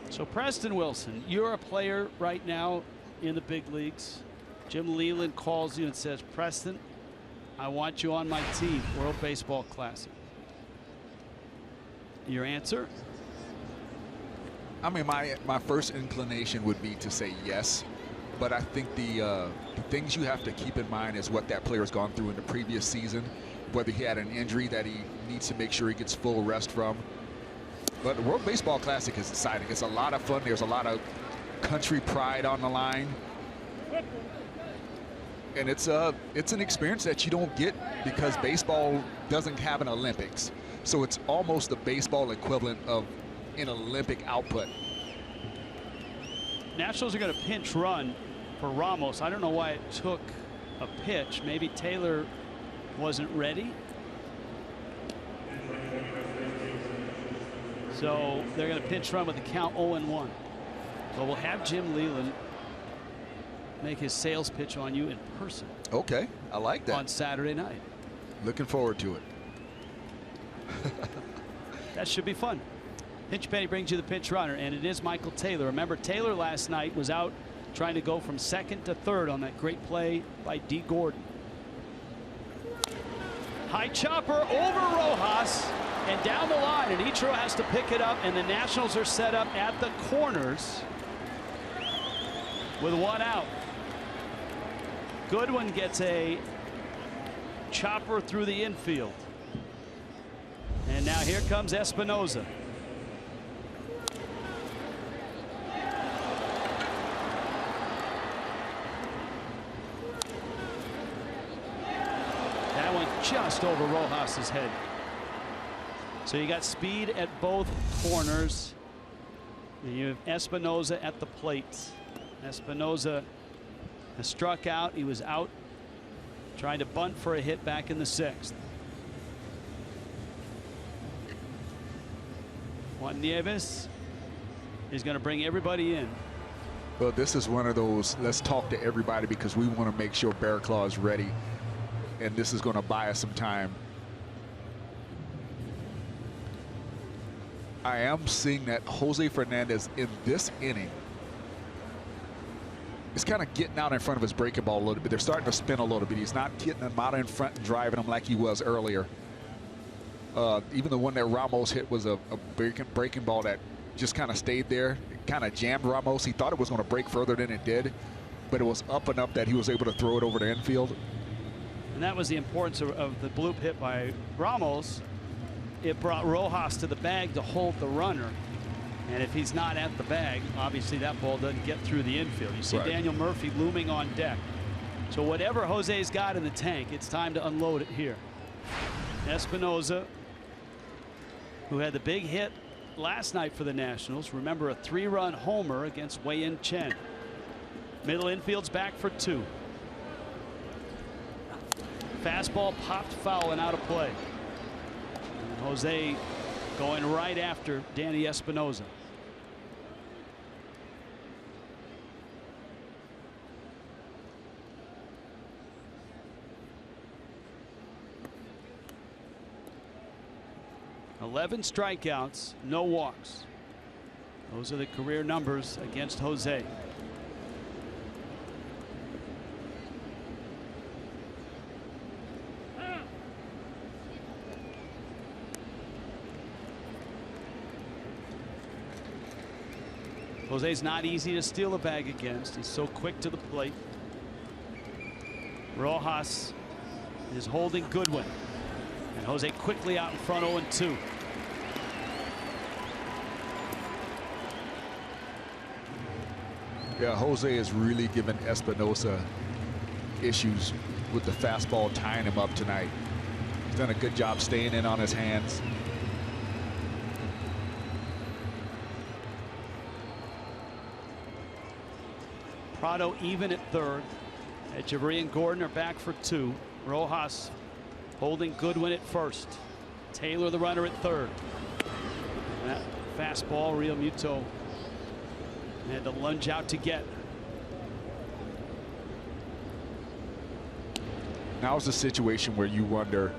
So Preston Wilson, you're a player right now in the big leagues. Jim Leland calls you and says, Preston, I want you on my team, World Baseball Classic. Your answer? I mean, my first inclination would be to say yes, but I think the things you have to keep in mind is what that player's gone through in the previous season, whether he had an injury that he needs to make sure he gets full rest from. But the World Baseball Classic is exciting. It's a lot of fun. There's a lot of country pride on the line. And it's an experience that you don't get because baseball doesn't have an Olympics. So it's almost the baseball equivalent of in Olympic output. Nationals are going to pinch run for Ramos. I don't know why it took a pitch. Maybe Taylor wasn't ready. So they're going to pinch run with the count 0-1. But we'll have Jim Leland make his sales pitch on you in person. Okay, I like that. On Saturday night. Looking forward to it. That should be fun. Pinch Penny brings you the pinch runner, and it is Michael Taylor. Remember, Taylor last night was out trying to go from second to third on that great play by D. Gordon. High chopper over Rojas and down the line, and Ichiro has to pick it up, and the Nationals are set up at the corners with one out. Goodwin gets a chopper through the infield. And now here comes Espinoza. That one just over Rojas's head. So you got speed at both corners. And you have Espinoza at the plate. Espinoza has struck out. He was out trying to bunt for a hit back in the 6th. Juan Nieves is going to bring everybody in. Well, this is one of those, let's talk to everybody because we want to make sure Bear Claw is ready. And this is going to buy us some time. I am seeing that Jose Fernandez in this inning is kind of getting out in front of his breaking ball a little bit. They're starting to spin a little bit. He's not getting them out in front and driving them like he was earlier. Even the one that Ramos hit was a breaking ball that just kind of stayed there. It kind of jammed Ramos. He thought it was going to break further than it did, but it was up and up that he was able to throw it over the infield. And that was the importance of the bloop hit by Ramos. It brought Rojas to the bag to hold the runner. And if he's not at the bag, obviously that ball doesn't get through the infield. You see Daniel Murphy looming on deck. So whatever Jose's got in the tank, it's time to unload it here. Espinoza, who had the big hit last night for the Nationals. Remember, a 3-run homer against Wei-Yin Chen. Middle infield's back for 2. Fastball popped foul and out of play. And Jose going right after Danny Espinoza. $11 strikeouts, no walks. Those are the career numbers against Jose. Jose's not easy to steal a bag against. He's so quick to the plate. Rojas is holding Goodwin. And Jose quickly out in front, 0-2. Yeah, Jose is really giving Espinoza issues with the fastball, tying him up tonight. He's done a good job staying in on his hands. Prado even at third. Echeverria and Gordon are back for 2. Rojas holding Goodwin at first. Taylor the runner at third. That fastball Real Muto had to lunge out to get. Now's the situation where you wonder,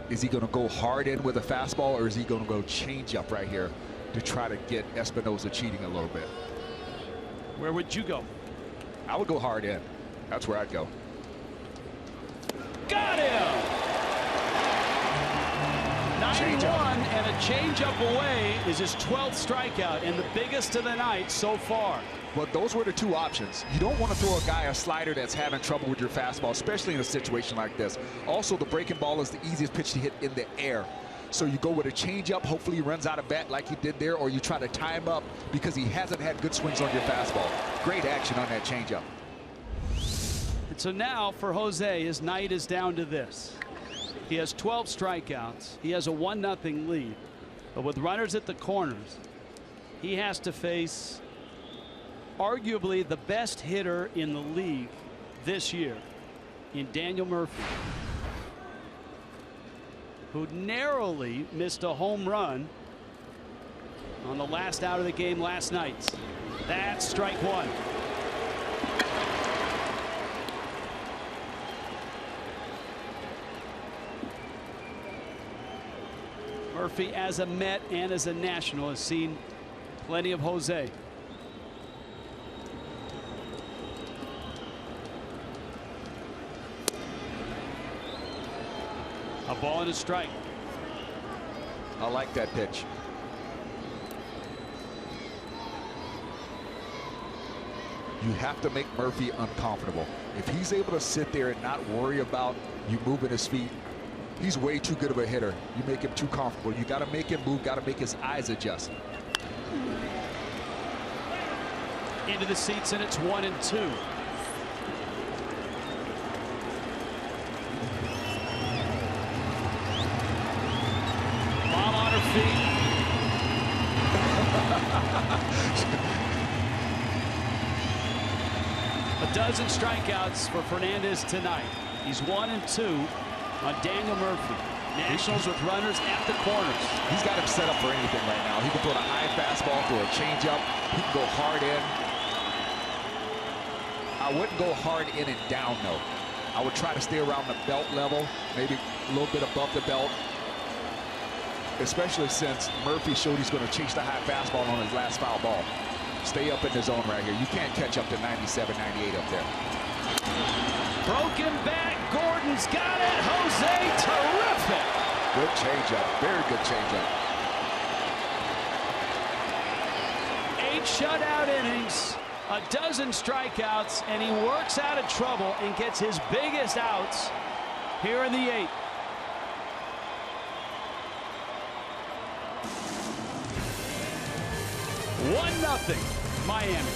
is he going to go hard in with a fastball or is he going to go change up right here to try to get Espinoza cheating a little bit? Where would you go? I would go hard in. That's where I'd go. Got him! 9-1, and a changeup away is his 12th strikeout and the biggest of the night so far. Well, those were the 2 options. You don't want to throw a guy a slider that's having trouble with your fastball, especially in a situation like this. Also, the breaking ball is the easiest pitch to hit in the air. So you go with a changeup, hopefully he runs out of bat like he did there, or you try to tie him up because he hasn't had good swings on your fastball. Great action on that changeup. And so now for Jose, his night is down to this. He has 12 strikeouts. He has a 1-0 lead. But with runners at the corners, he has to face arguably the best hitter in the league this year in Daniel Murphy, who narrowly missed a home run on the last out of the game last night. That's strike one. Murphy, as a Met and as a National, has seen plenty of Jose. A ball and a strike. I like that pitch. You have to make Murphy uncomfortable. If he's able to sit there and not worry about you moving his feet, he's way too good of a hitter. You make him too comfortable. You got to make him move, got to make his eyes adjust. Into the seats, and it's 1-2. Mom on her feet. A dozen strikeouts for Fernandez tonight. He's 1-2 on Daniel Murphy. Nationals with runners at the corners. He's got him set up for anything right now. He can throw a high fastball, throw a changeup. He can go hard in. I wouldn't go hard in and down, though. I would try to stay around the belt level, maybe a little bit above the belt, especially since Murphy showed he's going to chase the high fastball on his last foul ball. Stay up in the zone right here. You can't catch up to 97, 98 up there. Broken back. Gordon's got it. Jose, terrific. Good changeup. Very good changeup. 8 shutout innings, a dozen strikeouts, and he works out of trouble and gets his biggest outs here in the 8th. One-0 Miami.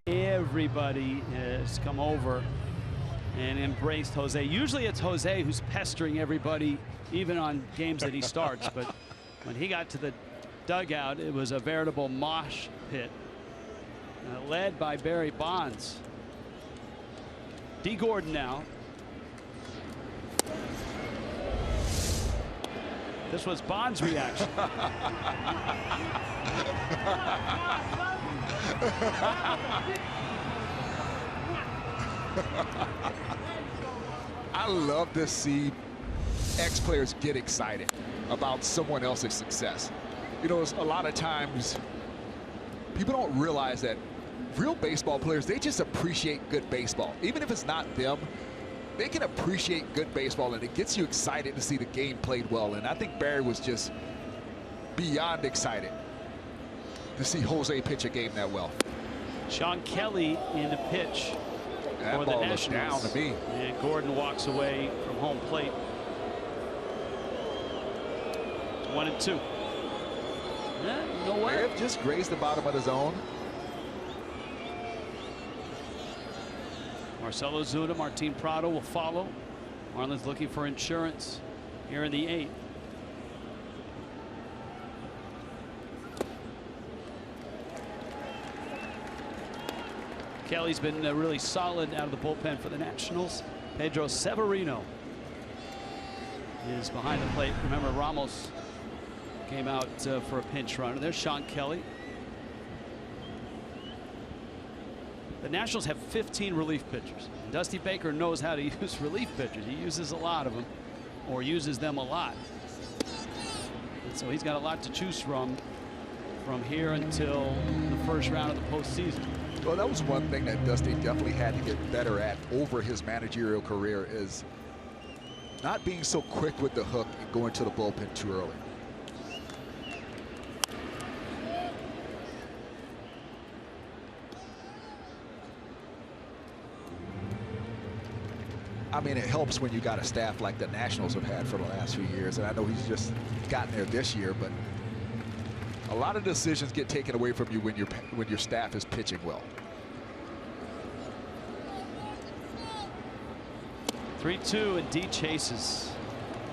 Everybody has come over and embraced Jose. Usually it's Jose who's pestering everybody, even on games that he starts. But when he got to the dugout, it was a veritable mosh pit, led by Barry Bonds. D. Gordon now. This was Bonds' reaction. I love to see ex-players get excited about someone else's success. You know, a lot of times people don't realize that real baseball players, they just appreciate good baseball. Even if it's not them, they can appreciate good baseball, and it gets you excited to see the game played well. And I think Barry was just beyond excited to see Jose pitch a game that well. Sean Kelly in the pitch that for the ball Nationals. Down to me. And Gordon walks away from home plate. It's 1-2. Yeah, you know what? They've just grazed the bottom of the zone. Marcell OZUNA, Martin Prado will follow. Marlins looking for insurance here in the 8th. Kelly's been really solid out of the bullpen for the Nationals. Pedro Severino is behind the plate. Remember, Ramos came out for a pinch runner. There's Sean Kelly. The Nationals have 15 relief pitchers. Dusty Baker knows how to use relief pitchers. He uses a lot of them, or uses them a lot. And so he's got a lot to choose from here until the first round of the postseason. Well, that was one thing that Dusty definitely had to get better at over his managerial career, is not being so quick with the hook and going to the bullpen too early. I mean, it helps when you got a staff like the Nationals have had for the last few years. And I know he's just gotten there this year, but a lot of decisions get taken away from you when your staff is pitching well. 3-2, and D chases.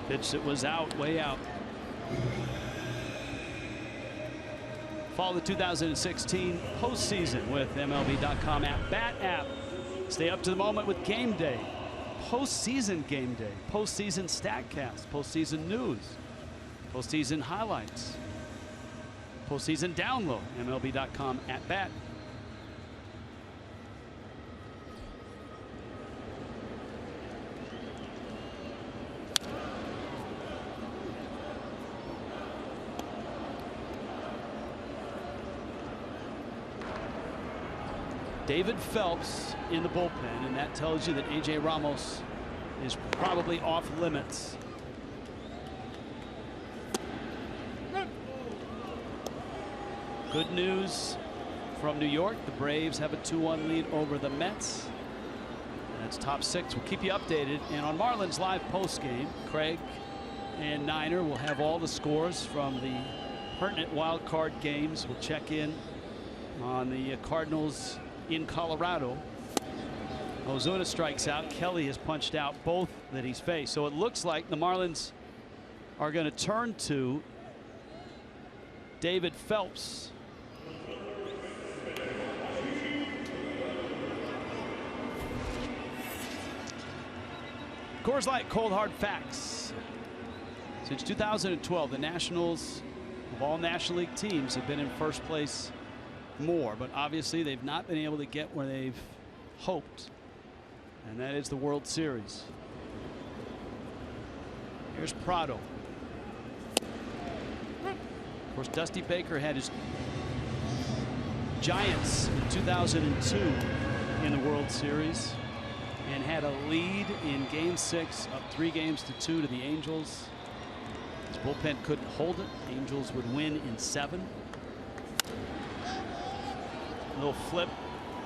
Pitch that was out, way out. Follow the 2016 postseason with MLB.com At-Bat app. Stay up to the moment with Game Day. Postseason Game Day, postseason StatCast, postseason news, postseason highlights, postseason download. MLB.com At-Bat. David Phelps in the bullpen, and that tells you that A.J. Ramos is probably off limits. Good news from New York. The Braves have a 2-1 lead over the Mets. That's top 6. We'll keep you updated. And on Marlins Live postgame, Craig and Niner will have all the scores from the pertinent wild card games. We'll check in on the Cardinals in Colorado. OZUNA strikes out. Kelly has punched out both that he's faced. So it looks like the Marlins are going to turn to David Phelps. Coors Light Cold Hard Facts. Since 2012, the Nationals, of all National League teams, have been in first place more, but obviously they've not been able to get where they've hoped, and that is the World Series. Here's Prado. Of course, Dusty Baker had his Giants in 2002 in the World Series and had a lead in Game 6, up 3-2 to the Angels. His bullpen couldn't hold it. Angels would win in 7. Little flip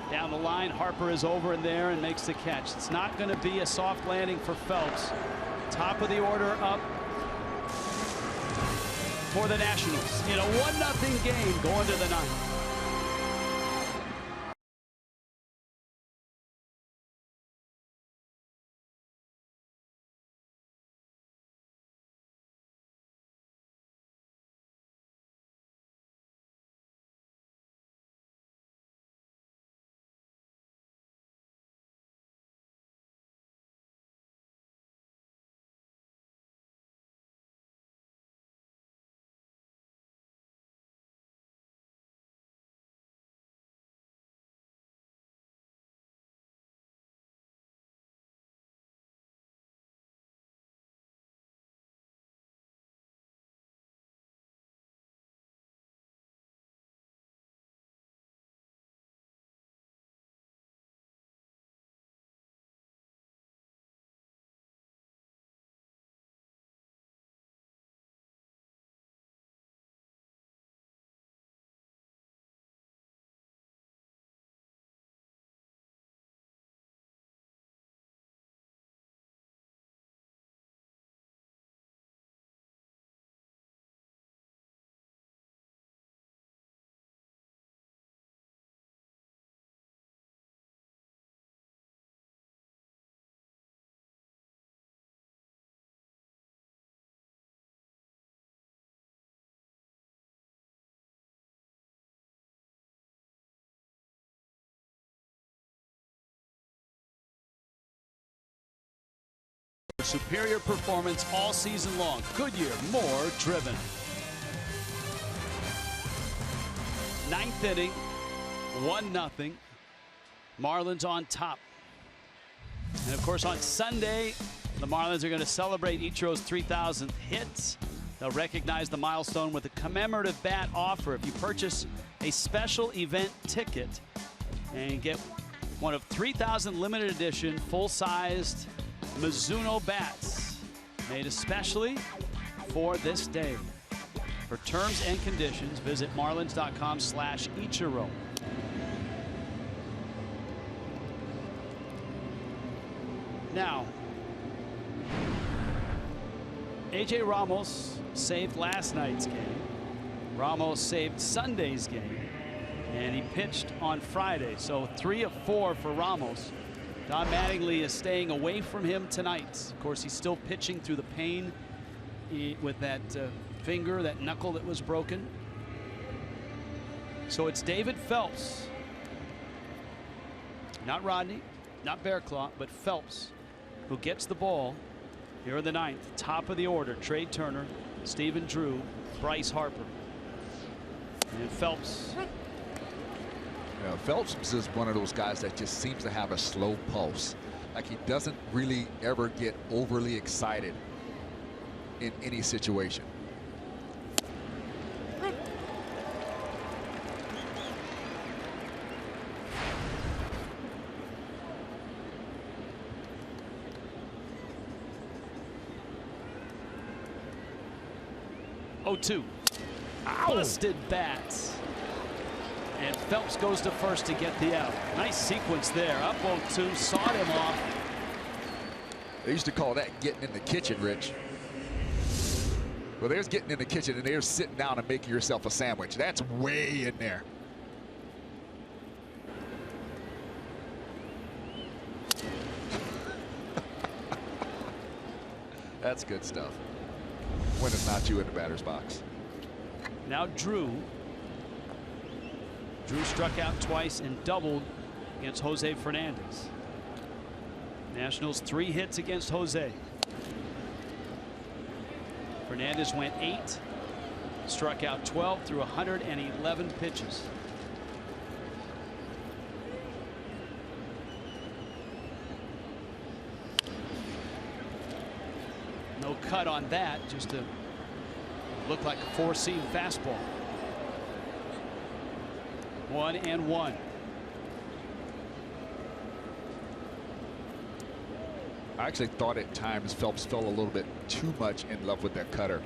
down the line. Harper is over in there and makes the catch. It's not going to be a soft landing for Phelps. Top of the order up for the Nationals in a 1-0 game going to the 9th. superior performance all season long. Goodyear, more driven. 9th inning, 1-0. Marlins on top. And of course on Sunday, the Marlins are going to celebrate Ichiro's 3,000th hit. They'll recognize the milestone with a commemorative bat offer. If you purchase a special event ticket and get one of 3,000 limited edition full-sized Mizuno bats made especially for this day. For terms and conditions, visit marlins.com/Ichiro. Now, A.J. Ramos saved last night's game. Ramos saved Sunday's game. And he pitched on Friday. So 3 of 4 for Ramos. Don Mattingly is staying away from him tonight. Of course, he's still pitching through the pain with that finger, that knuckle that was broken. So it's David Phelps. Not Rodney, not Bearclaw, but Phelps, who gets the ball here in the 9th. Top of the order, Trey Turner, Stephen Drew, Bryce Harper. And Phelps. Yeah, Phelps is one of those guys that just seems to have a slow pulse. Like he doesn't really ever get overly excited in any situation. Oh-2. Busted bats. And Phelps goes to first to get the out. Nice sequence there. Up 0-2, sawed him off. They used to call that getting in the kitchen, Rich. Well, there's getting in the kitchen, and there's sitting down and making yourself a sandwich. That's way in there. That's good stuff. When it's not you in the batter's box. Now Drew. Drew struck out twice and doubled against Jose Fernandez. Nationals 3 hits against Jose. Fernandez went 8, struck out 12 through 111 pitches. No cut on that, just to look like a 4-seam fastball. 1-1. I actually thought at times Phelps fell a little bit too much in love with that cutter.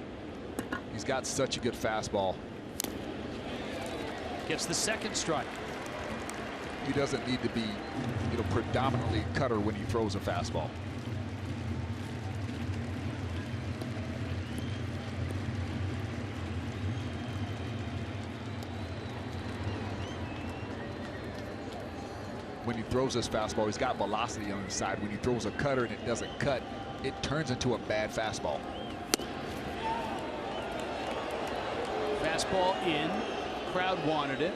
He's got such a good fastball. Gets the second strike. He doesn't need to be, predominantly cutter when he throws a fastball. When he throws his fastball, he's got velocity on the side. When he throws a cutter and it doesn't cut, it turns into a bad fastball. Fastball in. Crowd wanted it.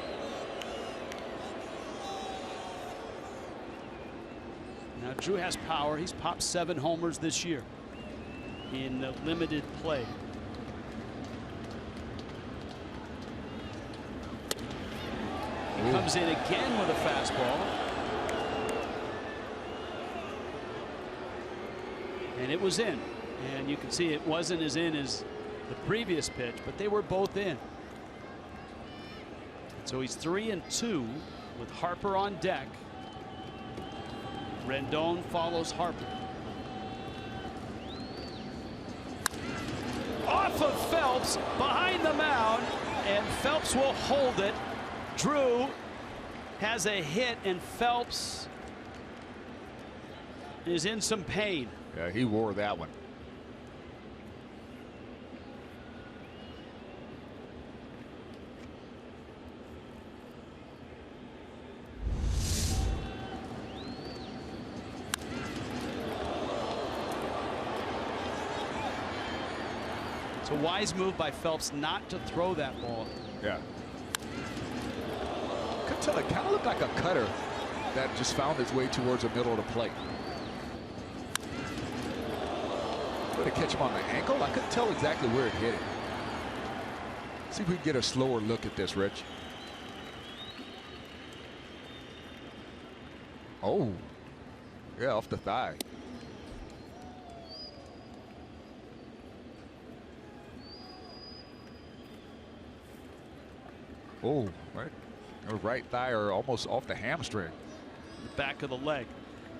Now Drew has power. He's popped 7 homers this year in limited play. He comes in again with a fastball. And it was in. And you can see it wasn't as in as the previous pitch, but they were both in. So he's 3-2 with Harper on deck. Rendon follows Harper. Off of Phelps, behind the mound, and Phelps will hold it. Drew has a hit, and Phelps is in some pain. Yeah, he wore that one. It's a wise move by Phelps not to throw that ball. Yeah. Could tell it kind of looked like a cutter that just found its way towards the middle of the plate. Going to catch him on the ankle. I couldn't tell exactly where it hit it. See if we can get a slower look at this, Rich. Oh, yeah, off the thigh. Oh, right. Or right thigh or almost off the hamstring. The back of the leg.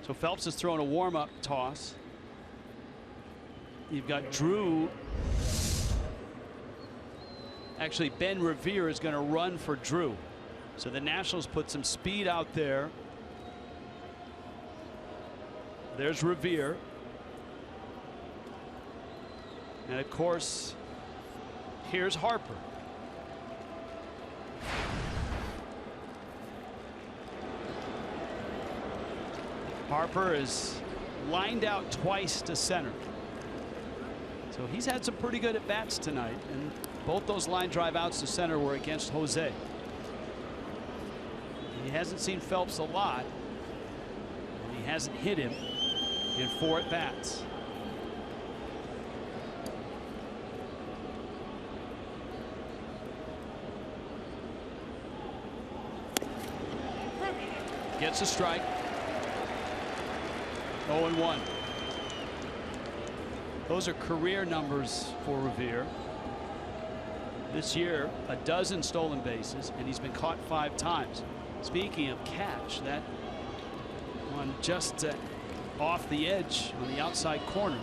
So Phelps has thrown a warm-up toss. You've got Drew. Actually, Ben Revere is going to run for Drew. So the Nationals put some speed out there. There's Revere. And of course, here's Harper. Harper is lined out twice to center. So he's had some pretty good at bats tonight, and both those line drive outs to center were against Jose. He hasn't seen Phelps a lot, and he hasn't hit him in 4 at bats. Gets a strike. 0-1. Those are career numbers for Revere. This year, a dozen stolen bases, and he's been caught 5 times. Speaking of catch, that one just off the edge on the outside corner.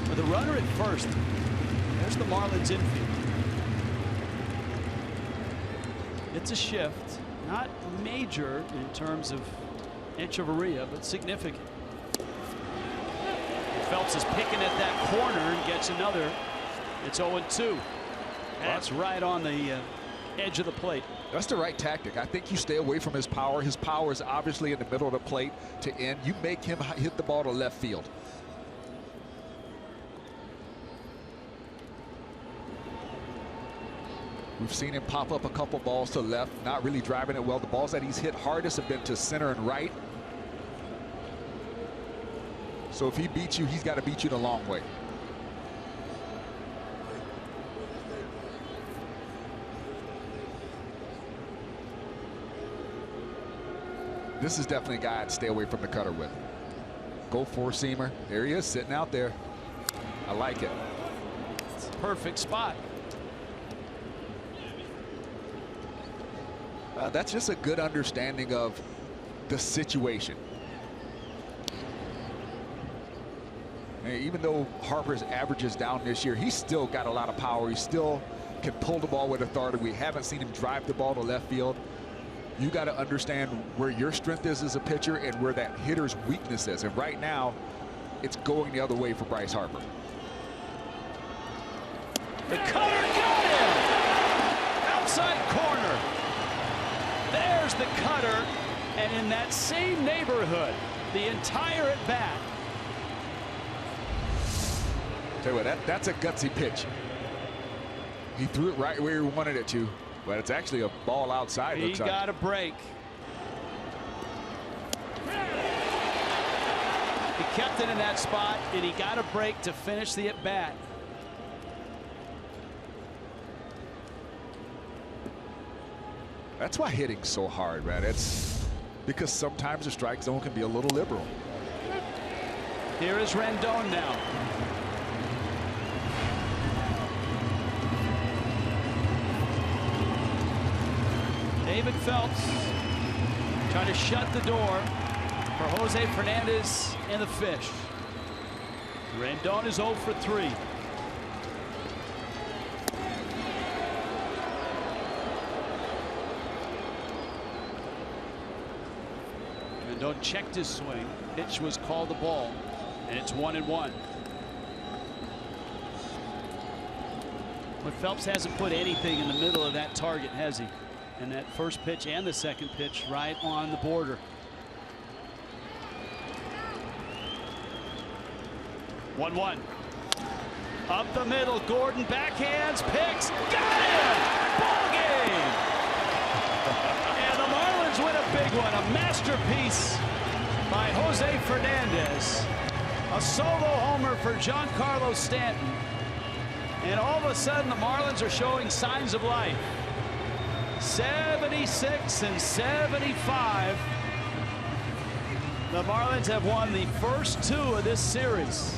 With a runner at first, there's the Marlins infield. It's a shift, not major in terms of Echeverria, but significant. Phelps is picking at that corner and gets another. It's 0-2. That's right on the edge of the plate. That's the right tactic. I think you stay away from his power. His power is obviously in the middle of the plate to end. You make him hit the ball to left field. We've seen him pop up a couple balls to left, not really driving it well. The balls that he's hit hardest have been to center and right. So if he beats you, he's got to beat you the long way. This is definitely a guy I'd stay away from the cutter with. Go four-seamer. There he is, sitting out there. I like it. It's a perfect spot. That's just a good understanding of the situation. And even though Harper's average is down this year, he's still got a lot of power. He still can pull the ball with authority. We haven't seen him drive the ball to left field. You got to understand where your strength is as a pitcher and where that hitter's weakness is. And right now, it's going the other way for Bryce Harper. The cutter got him! Outside corner. There's the cutter, and in that same neighborhood, the entire at bat. Tell you what, that's a gutsy pitch. He threw it right where he wanted it to, but it's actually a ball outside. He got a break. He kept it in that spot, and he got a break to finish the at bat. That's why hitting's so hard, man. It's because sometimes the strike zone can be a little liberal. Here is Rendon now. David Phelps trying to shut the door for Jose Fernandez and the Fish. Rendon is 0 for 3. Rendon checked his swing. Pitch was called the ball, and it's 1-1. But Phelps hasn't put anything in the middle of that target, has he? And that first pitch and the second pitch right on the border. 1-1. Up the middle, Gordon backhands, picks, got him! Ball game! And the Marlins win a big one, a masterpiece by Jose Fernandez. A solo homer for Giancarlo Stanton. And all of a sudden, the Marlins are showing signs of life. 76 and 75. The Marlins have won the first 2 of this series.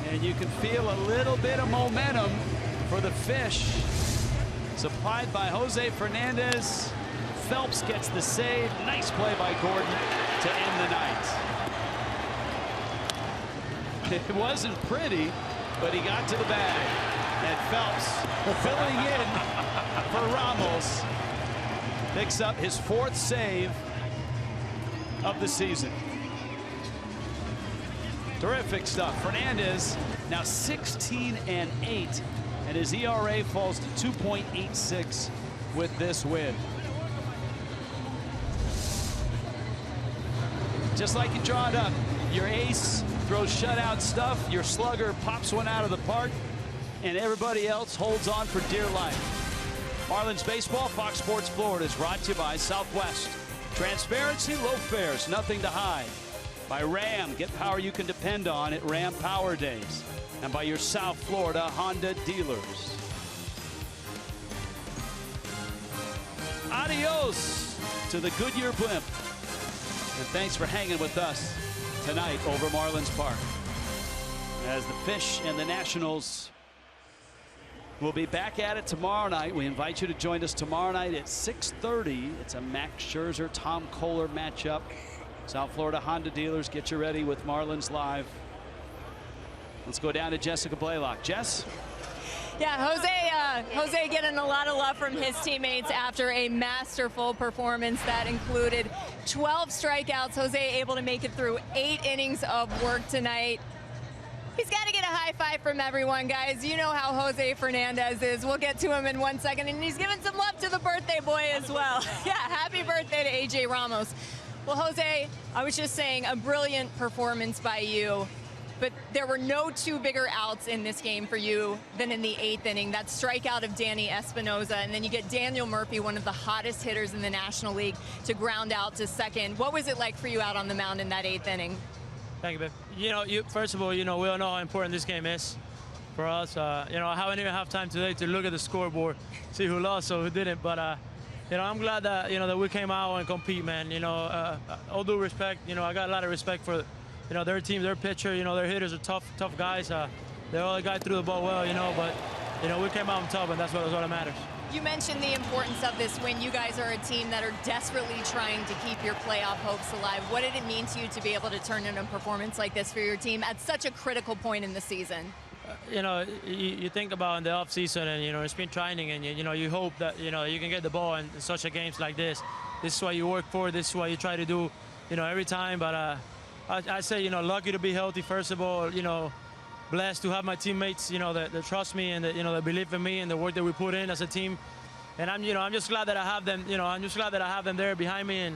And you can feel a little bit of momentum for the Fish. Supplied by Jose Fernandez. Phelps gets the save. Nice play by Gordon to end the night. It wasn't pretty, but he got to the bag. And Phelps filling in for Ramos. Picks up his 4th save of the season. Terrific stuff. Fernandez now 16 and 8, and his ERA falls to 2.86 with this win. Just like you draw it up, your ace throws shutout stuff, your slugger pops one out of the park, and everybody else holds on for dear life. Marlins baseball, Fox Sports Florida is brought to you by Southwest. Transparency, low fares, nothing to hide. By Ram, get power you can depend on at Ram Power Days. And by your South Florida Honda dealers. Adios to the Goodyear blimp. And thanks for hanging with us tonight over Marlins Park. As the Fish and the Nationals will be back at it tomorrow night. We invite you to join us tomorrow night at 6:30. It's a Max Scherzer, Tom Kohler matchup. South Florida Honda dealers, get you ready with Marlins Live. Let's go down to Jessica Blaylock. Jess? Yeah, Jose getting a lot of love from his teammates after a masterful performance that included 12 strikeouts. Jose able to make it through 8 innings of work tonight. He's got to get a high five from everyone, guys. You know how Jose Fernandez is. We'll get to him in 1 second. And he's giving some love to the birthday boy as well. Yeah, happy birthday to AJ Ramos. Well, Jose, I was just saying, a brilliant performance by you. But there were no 2 bigger outs in this game for you than in the 8th inning. That strikeout of Danny Espinosa, and then you get Daniel Murphy, one of the hottest hitters in the National League, to ground out to second. What was it like for you out on the mound in that 8th inning? Thank you, babe. First of all, we all know how important this game is for us. I haven't even had time today to look at the scoreboard, see who lost or who didn't. But I'm glad that that we came out and compete, man. All due respect, I got a lot of respect for their team, their pitcher. Their hitters are tough guys. They all got through the ball well, but we came out on top, and that's all that matters. You mentioned the importance of this win. You guys are a team that are desperately trying to keep your playoff hopes alive. What did it mean to you to be able to turn in a performance like this for your team at such a critical point in the season? You think about in the off season, and it's been training, and you hope that you can get the ball in such a games like this. This is what you work for. This is what you try to do, every time. But I say, lucky to be healthy first of all. Blessed to have my teammates, that trust me and that believe in me and the work that we put in as a team. And I'm just glad that I have them. I'm just glad that I have them there behind me,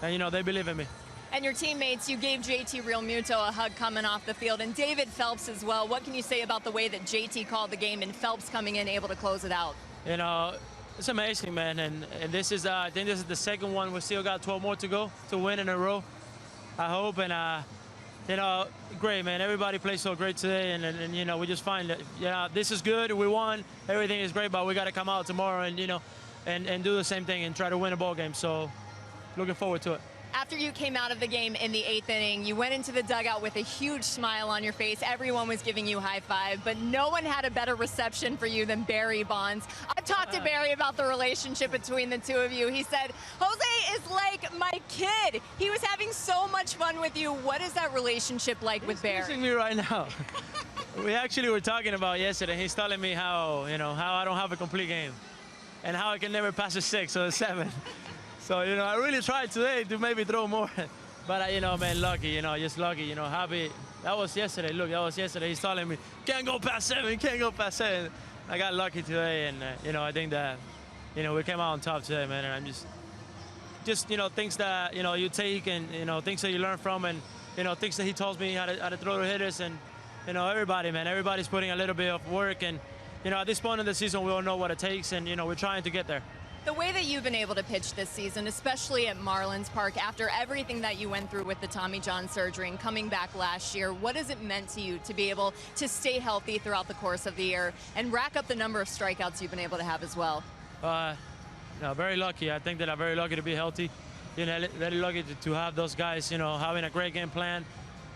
and they believe in me. And your teammates, you gave JT Realmuto a hug coming off the field, and David Phelps as well. What can you say about the way that JT called the game and Phelps coming in able to close it out? It's amazing, man. And this is, I think this is the second one. We still got 12 more to go to win in a row, I hope. And great, man. Everybody played so great today, and we just find that this is good. We won. Everything is great, but we got to come out tomorrow and and do the same thing and try to win a ball game. So looking forward to it. After you came out of the game in the 8th inning, you went into the dugout with a huge smile on your face. Everyone was giving you high five, but no one had a better reception for you than Barry Bonds. I talked to Barry about the relationship between the two of you. He said, Jose is like my kid. He was having so much fun with you. What is that relationship like with Barry? He's teasing me right now. We actually were talking about yesterday. He's telling me how, how I don't have a complete game and how I can never pass a 6 or a 7. So, I really tried today to maybe throw more. But, man, lucky, just lucky, happy. That was yesterday. Look, that was yesterday. He's telling me, can't go past 7, can't go past 7. I got lucky today, and, I think that, we came out on top today, man, and I'm just just, you know, things that, you know, you take and, you know, things that you learn from, and, you know, things that he tells me how to throw to hitters. And, you know, everybody, man, everybody's putting a little bit of work. And, you know, at this point in the season, we all know what it takes, and, you know, we're trying to get there. The way that you've been able to pitch this season, especially at Marlins Park, after everything that you went through with the Tommy John surgery and coming back last year, what has it meant to you to be able to stay healthy throughout the course of the year and rack up the number of strikeouts you've been able to have as well? No, very lucky. I think that I'm very lucky to be healthy. You know, very lucky to have those guys, you know, having a great game plan.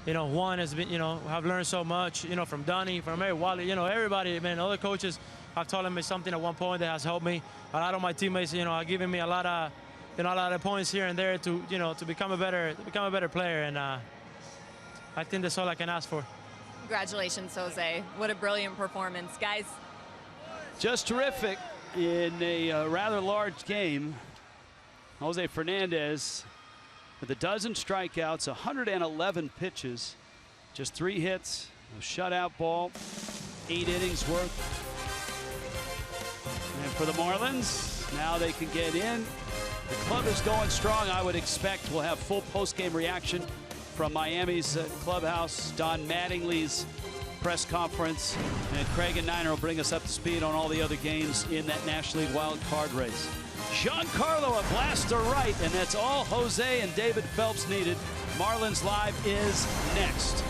You know, Juan has been, you know, have learned so much, you know, from Donnie, from Wally, you know, everybody, man, other coaches have told me something at one point that has helped me. A lot of my teammates, you know, are giving me a lot of, you know, a lot of points here and there to, you know, to become a better player. And I think that's all I can ask for. Congratulations, Jose. What a brilliant performance, guys. Just terrific in a rather large game. Jose Fernandez with a dozen strikeouts, 111 pitches, just 3 hits, a shutout ball, 8 innings worth. And for the Marlins, now they can get in. The club is going strong. I would expect we'll have full post-game reaction from Miami's clubhouse. Don Mattingly's press conference, and Craig and Niner will bring us up to speed on all the other games in that National League wild card race. Giancarlo a blast to right, and that's all Jose and David Phelps needed. Marlins Live is next.